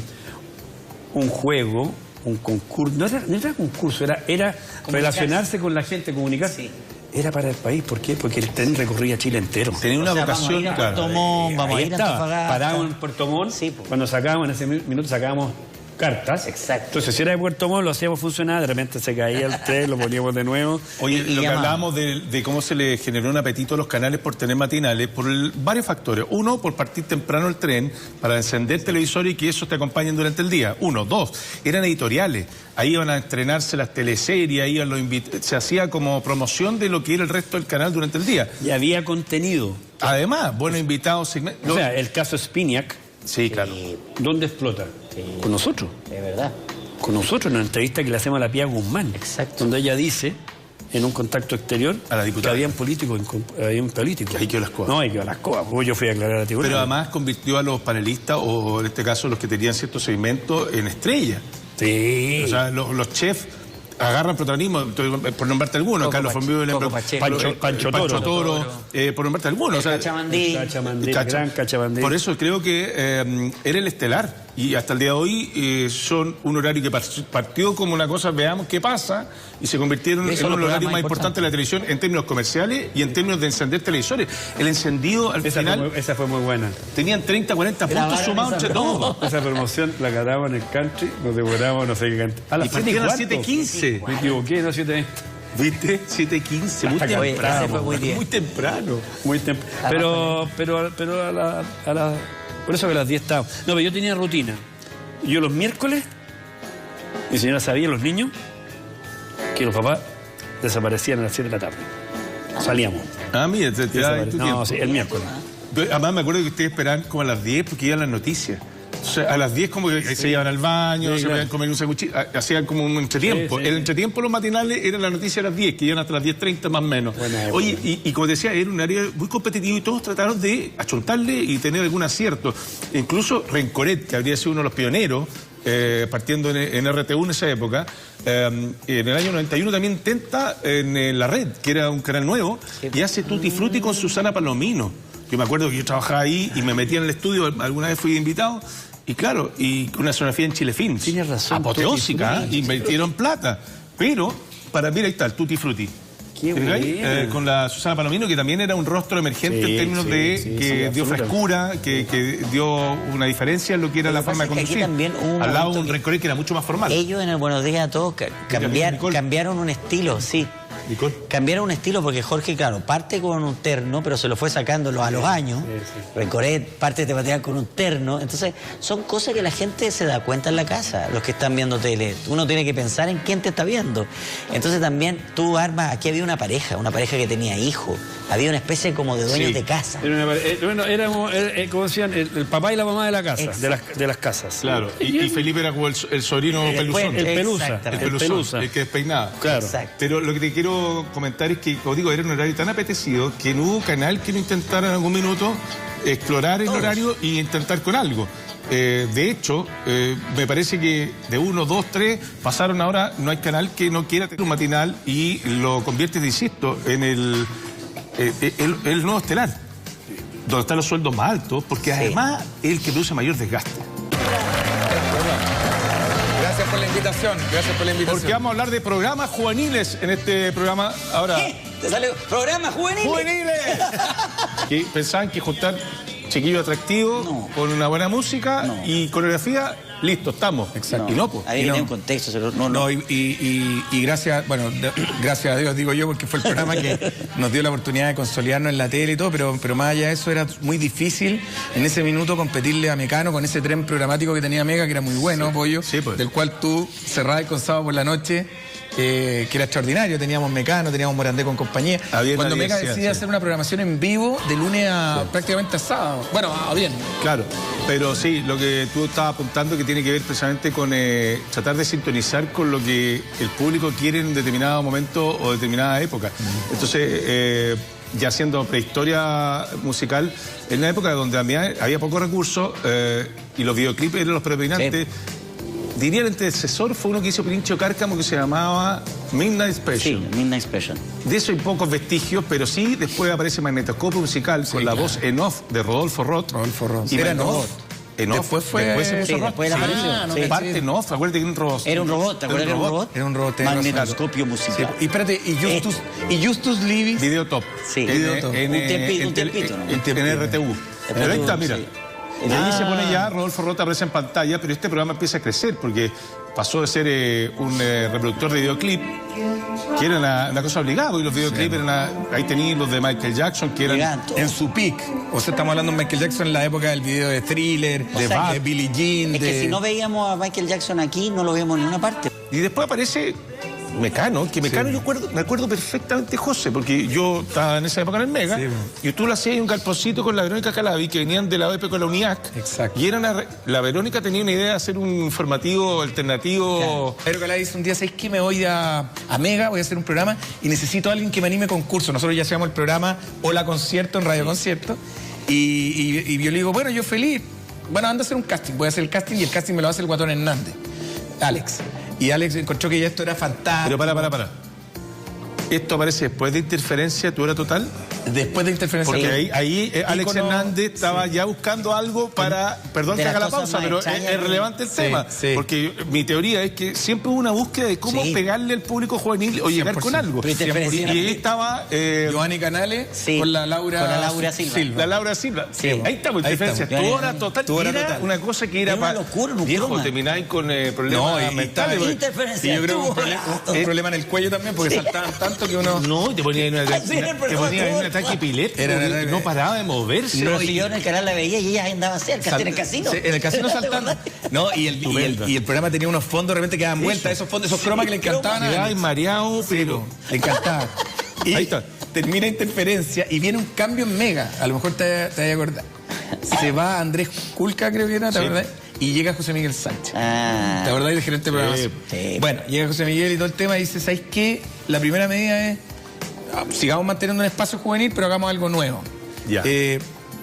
juego, un concurso, no era concurso, era relacionarse con la gente, comunicarse. Sí. Era para el país, ¿por qué? Porque el tren recorría Chile entero. Tenía una vocación, Puerto Montt, vamos a ir a Antofagasta. Parábamos en Puerto Montt, cuando sacábamos, en ese minuto sacábamos cartas. Exacto. Entonces, si era de Puerto Montt, lo hacíamos funcionar, de repente se caía el tren, lo poníamos de nuevo. Oye, lo que hablábamos de cómo se le generó un apetito a los canales por tener matinales, por varios factores. Uno, por partir temprano el tren, para encender televisores y que esos te acompañen durante el día. Uno. Dos, eran editoriales. Ahí iban a estrenarse las teleseries, ahí se hacía como promoción de lo que era el resto del canal durante el día. Y había contenido. Además, buenos invitados. O sea, el caso Spiniak. Sí, claro. ¿Dónde explota? Sí. Con nosotros. Es verdad. Con nosotros, en una entrevista que le hacemos a la Pía Guzmán. Exacto. Donde ella dice, en un contacto exterior, a la diputada, que habían políticos. Ahí quedó las cosas. No, ahí quedó las cosas. Pues yo fui a aclarar a ti. Pero además convirtió a los panelistas, o en este caso los que tenían ciertos segmentos, en estrellas. Sí. O sea, los chefs agarran protagonismo, por nombrarte algunos. Carlos Fonvivo, Pancho Toro, por nombrarte algunos. O sea, Cachamandí. Gran Cachamandí. Por eso creo que era el estelar. Y hasta el día de hoy son un horario que partió como una cosa, veamos qué pasa, y se convirtieron en un horario más importante de la televisión en términos comerciales y en términos de encender televisores. El encendido al final... Esa fue muy buena. Tenían 30, 40 puntos sumados entre todos. Esa promoción la grabamos en el country, nos devoramos, no sé qué cantidad. A las 7:15. Me equivoqué, no 7:20. ¿Viste? 7:15, muy temprano. Fue muy temprano. Muy temprano. Pero a la... Por eso que a las 10 estaba. No, pero yo tenía rutina. Yo los miércoles, mi señora sabía, los niños, que los papás desaparecían a las 7 de la tarde. Salíamos. Ah, mira, te da tu tiempo. No, sí, el miércoles. Además me acuerdo que ustedes esperaban como a las 10 porque iban las noticias. O sea, a las 10 como que se iban al baño, se podían comer un sanguchito, hacían como un entretiempo. El entretiempo, los matinales, era la noticia a las 10, que iban hasta las 10:30 más o menos. Oye, y como decía, era un área muy competitivo y todos trataron de achontarle y tener algún acierto. Incluso Rencoret, que habría sido uno de los pioneros, partiendo en RTU en esa época, en el año 91 también intenta en La Red, que era un canal nuevo, y hace Tutti Frutti con Susana Palomino. Yo me acuerdo que yo trabajaba ahí y me metía en el estudio, alguna vez fui invitado, y claro, y una escenografía en Chile Films. Tienes razón. Apoteósica, invirtieron mira, ahí está, el Tutti Frutti. Con la Susana Palomino, que también era un rostro emergente en términos que dio frescura, que dio una diferencia en lo que era la forma de conducir. Al lado de un Rencoret que era mucho más formal. Ellos en el Buenos Días a Todos cambiaron un estilo, sí. Cambiaron un estilo porque Jorge, claro, parte con un terno, pero se lo fue sacando a los años. Rencoret parte de batear con un terno. Entonces, son cosas que la gente se da cuenta en la casa, los que están viendo tele. Uno tiene que pensar en quién te está viendo. Entonces también tú armas, aquí había una pareja que tenía hijos. Había una especie como de dueños de casa. Éramos, como decían, el papá y la mamá de la casa, de las casas. Claro, y Felipe era como el sobrino peluzón. El pelusa. El que despeinaba. Claro. Pero lo que te quiero comentar es que, como digo, era un horario tan apetecido que no hubo canal que no intentara en algún minuto explorar el horario y intentar con algo. De hecho, me parece que de 1, 2, 3 pasaron ahora, no hay canal que no quiera tener un matinal y lo convierte, insisto, en el nuevo estelar, donde están los sueldos más altos, porque además es el que produce mayor desgaste. Gracias por la invitación, Porque vamos a hablar de programas juveniles en este programa ahora. ¿Qué? ¿Te sale programas juveniles? ¡Juveniles! Que pensaban que juntar chiquillo atractivo con una buena música y coreografía, listo, estamos. Exacto. Y no, pues. Ahí viene un contexto. Y gracias, gracias a Dios digo yo, porque fue el programa que nos dio la oportunidad de consolidarnos en la tele y todo, pero más allá de eso era muy difícil en ese minuto competirle a Mecano con ese tren programático que tenía Mega, que era muy bueno, Pollo, del cual tú cerrabas con Sábado por la Noche. Que era extraordinario, teníamos Mecano, teníamos Morandé con compañía. Cuando Mega decide hacer una programación en vivo de lunes a prácticamente a sábado. Bueno, bien. Claro, pero sí, lo que tú estabas apuntando que tiene que ver precisamente con tratar de sintonizar con lo que el público quiere en determinado momento o determinada época. Entonces, ya siendo prehistoria musical, en una época donde había pocos recursos y los videoclips eran los predominantes. Diría el antecesor fue uno que hizo Pirincho Cárcamo que se llamaba Midnight Special. Sí, Midnight Special. De eso hay pocos vestigios, pero sí después aparece Magnetoscopio Musical con la voz en off de Rodolfo Roth. Y era en off. Después se puso Roth. Parte en off, acuérdate que era un robot. Era un robot, ¿te acuerdas que era un robot? Era un robot. Magnetoscopio Musical. Y espérate, y Justus Livis. Videotop. Sí. Un tiempito, ¿no? En RTU. Pero ahí está, mira. Y ahí se pone ya, Rodolfo Rota aparece en pantalla, pero este programa empieza a crecer porque pasó de ser un reproductor de videoclip, que era una cosa obligada, y los videoclips eran ahí tenían los de Michael Jackson, que eran en su peak. O sea, estamos hablando de Michael Jackson en la época del video de Thriller, de Billie Jean. Es que si no veíamos a Michael Jackson aquí, no lo vemos en ninguna parte. Y después aparece Mecano, que Mecano yo me acuerdo perfectamente, José, porque yo estaba en esa época en el Mega, y tú lo hacías en un galponcito con la Verónica Calabi, que venían de la OEP con la UNIAC. Exacto. Y la Verónica tenía una idea de hacer un informativo alternativo. Pero Calabi dice un día, ¿sabes qué? Me voy a Mega, voy a hacer un programa y necesito a alguien que me anime concurso. Nosotros ya hacíamos el programa Hola Concierto en Radio Concierto. Y yo le digo, bueno, yo feliz. Bueno, ando a hacer un casting. Voy a hacer el casting y el casting me lo hace el Guatón Hernández, Alex. Y Alex encontró que ya esto era fantástico. Pero para. ¿Esto aparece después de Interferencia, tu hora total? Después de Interferencia. Porque ahí Alex Hernández estaba ya buscando algo para... Perdón que haga la pausa, pero es relevante el tema. Porque mi teoría es que siempre hubo una búsqueda de cómo pegarle al público juvenil o llegar con algo. Y ahí estaba... Giovanni Canales con la Laura Silva. La Laura Silva. Ahí estamos, Interferencia. Tu hora total. Era una cosa que era para... Viejo, termináis con problemas mentales. Interferencia. Y yo creo que un problema en el cuello también, porque saltaban tanto que uno... No, te ponía en un ataque epiléptico, no paraba de moverse. No, y yo en el canal la veía y ella andaba cerca, en el casino. En el casino saltando. No, y el programa tenía unos fondos, de repente que daban vueltas, esos fondos, esos cromas que le encantaban. Ay, mareado, pero le encantaba. Y ahí está. Termina Interferencia y viene un cambio en Mega. A lo mejor te vas a acordar. Se va Andrés Culca, creo que era, ¿te acordás? Y llega José Miguel Sánchez. ¿Te acordás del gerente de programación? Bueno, llega José Miguel y todo el tema y dice, ¿sabes qué? La primera medida es, sigamos manteniendo un espacio juvenil, pero hagamos algo nuevo. Ya.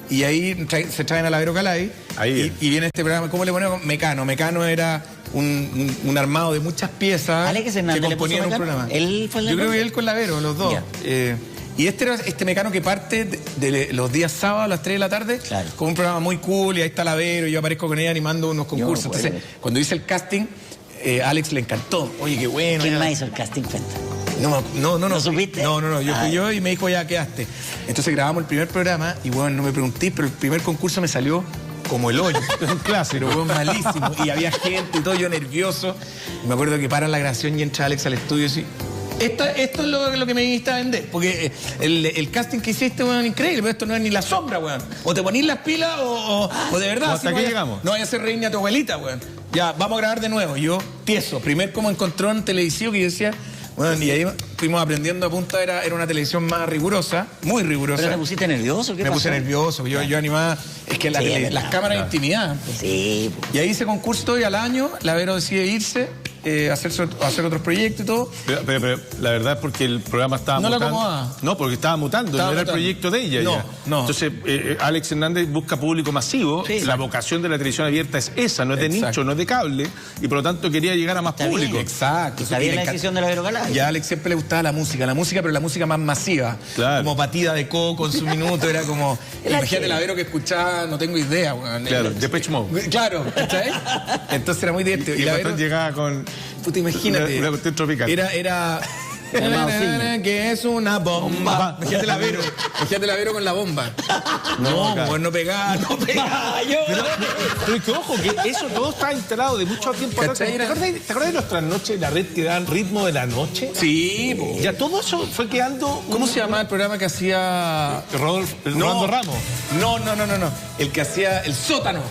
Y ahí se traen a la Vero Calay y viene este programa, ¿cómo le ponemos? Mecano. Mecano era un armado de muchas piezas que componían un programa. ¿Él fue el Yo creo que él con la Vero, los dos. Y este era este Mecano que parte de los días sábados a las 3 de la tarde, con un programa muy cool, y ahí está la Vero, y yo aparezco con ella animando unos concursos. Entonces, cuando hice el casting, Alex le encantó. Oye, qué bueno. ¿Quién más hizo el casting, Fenta? No. ¿Supiste? No. Yo fui yo y me dijo, ya quedaste. Entonces grabamos el primer programa y bueno, no me pregunté, pero el primer concurso me salió como el hoyo. Un clásico. Pero malísimo. Y había gente y todo, yo nervioso. Y me acuerdo que para la grabación y entra Alex al estudio y dice, esto es lo que me viniste a vender. Porque el casting que hiciste, weón, increíble, pero esto no es ni la sombra, weón. O te ponís las pilas o de verdad. ¿Hasta qué llegamos? No vaya a ser reina ni a tu abuelita, weón. Ya, vamos a grabar de nuevo. Y yo, tieso, primer como encontrón televisivo que yo decía... Bueno, y ahí fuimos aprendiendo a punta, era una televisión más rigurosa, muy rigurosa. ¿Pero te pusiste nervioso? ¿Qué pasó? Me puse nervioso, yo animaba, es que las cámaras intimidaban. Sí. Y ahí hice concurso y al año la Vero decide irse, hacer otros proyectos y todo. Pero la verdad es porque el programa estaba mutando. No lo acomodaba. No, porque estaba mutando, no era el proyecto de ella. No. Entonces, Alex Hernández busca público masivo. Sí, la vocación de la televisión abierta es esa, no es de nicho, no es de cable, y por lo tanto quería llegar a más público. Bien. Exacto. Está bien la decisión de la Vero Calay. Y a Alex siempre le gustaba la música, pero la música más masiva. Claro. Como Patida de Coco en su minuto, era como... Imagínate la Vero que escuchaba, no tengo idea, weón. Claro, Depeche Mode. Claro, ¿sabes? Entonces era muy divertido. Y la Vero llegaba con... Puta, imagínate. Una cuestión tropical. Era que es una bomba. Imagínate la Vero con la bomba. No pegar. Pero es que ojo, que eso todo está instalado de mucho tiempo atrás. ¿Te acuerdas de nuestras noches, la red que daban ritmo de la noche? Sí, ya todo eso fue quedando... ¿Cómo se llamaba el programa que hacía Rolando Ramos? No. El que hacía El Sótano.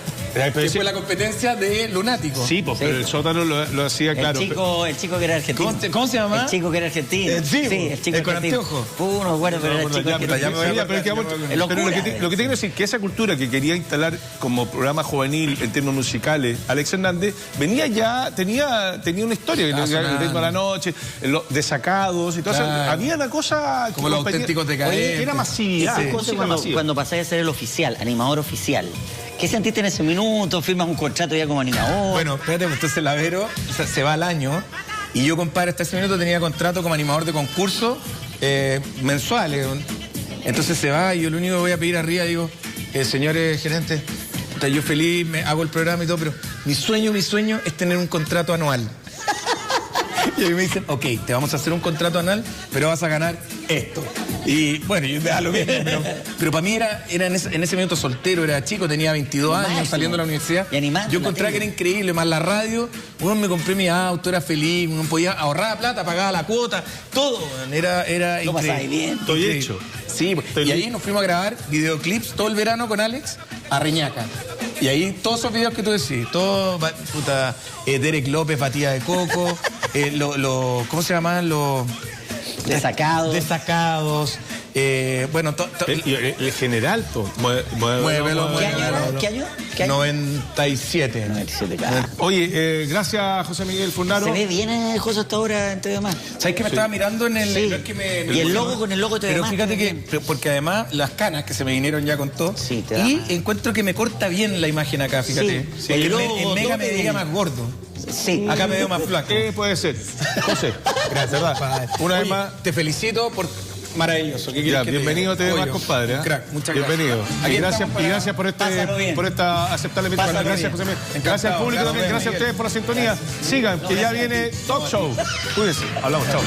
Que fue la competencia de Lunático. Sí, pero el Sótano lo hacía, claro. El chico que era argentino. ¿Cómo se llama? El chico que era argentino. Sí, el chico con anteojos. No, bueno, pero era el chico argentino. Pero lo que te quiero decir, que esa cultura que quería instalar como programa juvenil en términos musicales, Alex Hernández, venía ya, tenía una historia, el ritmo de la noche, los desacados y todo eso. Había una cosa... Como los auténticos decadentes. Era masividad. Cuando pasáis a ser el oficial, animador oficial, ¿qué sentiste en ese minuto? ¿Firmas un contrato ya como animador? Bueno, espérate, entonces la Vero se va al año y yo, compadre, hasta ese minuto tenía contrato como animador de concursos mensuales. Entonces se va y yo lo único que voy a pedir arriba, digo, señores gerentes, yo feliz, hago el programa y todo, pero mi sueño es tener un contrato anual. Y a mí me dicen, ok, te vamos a hacer un contrato anual, pero vas a ganar esto. Y bueno, yo me da lo mismo, pero para mí era en ese minuto soltero, era chico, tenía 22 años, saliendo de la universidad. Yo encontraba que era increíble, más la radio, uno me compré mi auto, era feliz, uno podía ahorrar plata, pagaba la cuota, todo, era lo increíble. Bien. Estoy hecho. Sí, y ahí nos fuimos a grabar videoclips todo el verano con Alex a Reñaca. Y ahí todos esos videos que tú decís, todo, puta, Derek López, batida de coco, ¿cómo se llaman? Los desacados. Bueno, el general, muévelo. ¿Qué año? 97. Oye, gracias José Miguel Furnaro. Se ve bien José hasta ahora en TV Más. ¿Sabes que me estaba mirando en el... Sí. Y el logo con el logo de TV Más. Pero fíjate que, porque además las canas que se me vinieron ya con todo, sí, y encuentro que me corta bien la imagen acá, fíjate. Sí. El logo, en Mega me veía más gordo. Sí. Acá me veo más flaco. Puede ser. José, gracias, ¿verdad? Una vez más. Te felicito por... Maravilloso. Bienvenido a TV Más, compadre. Crack, muchas gracias. Bienvenido. Y gracias por esta aceptable invitación. Gracias, José Miguel. Gracias al público también. Gracias a ustedes por la sintonía. Sigan, que ya viene Talk Show. Cuídense. Hablamos. Chao.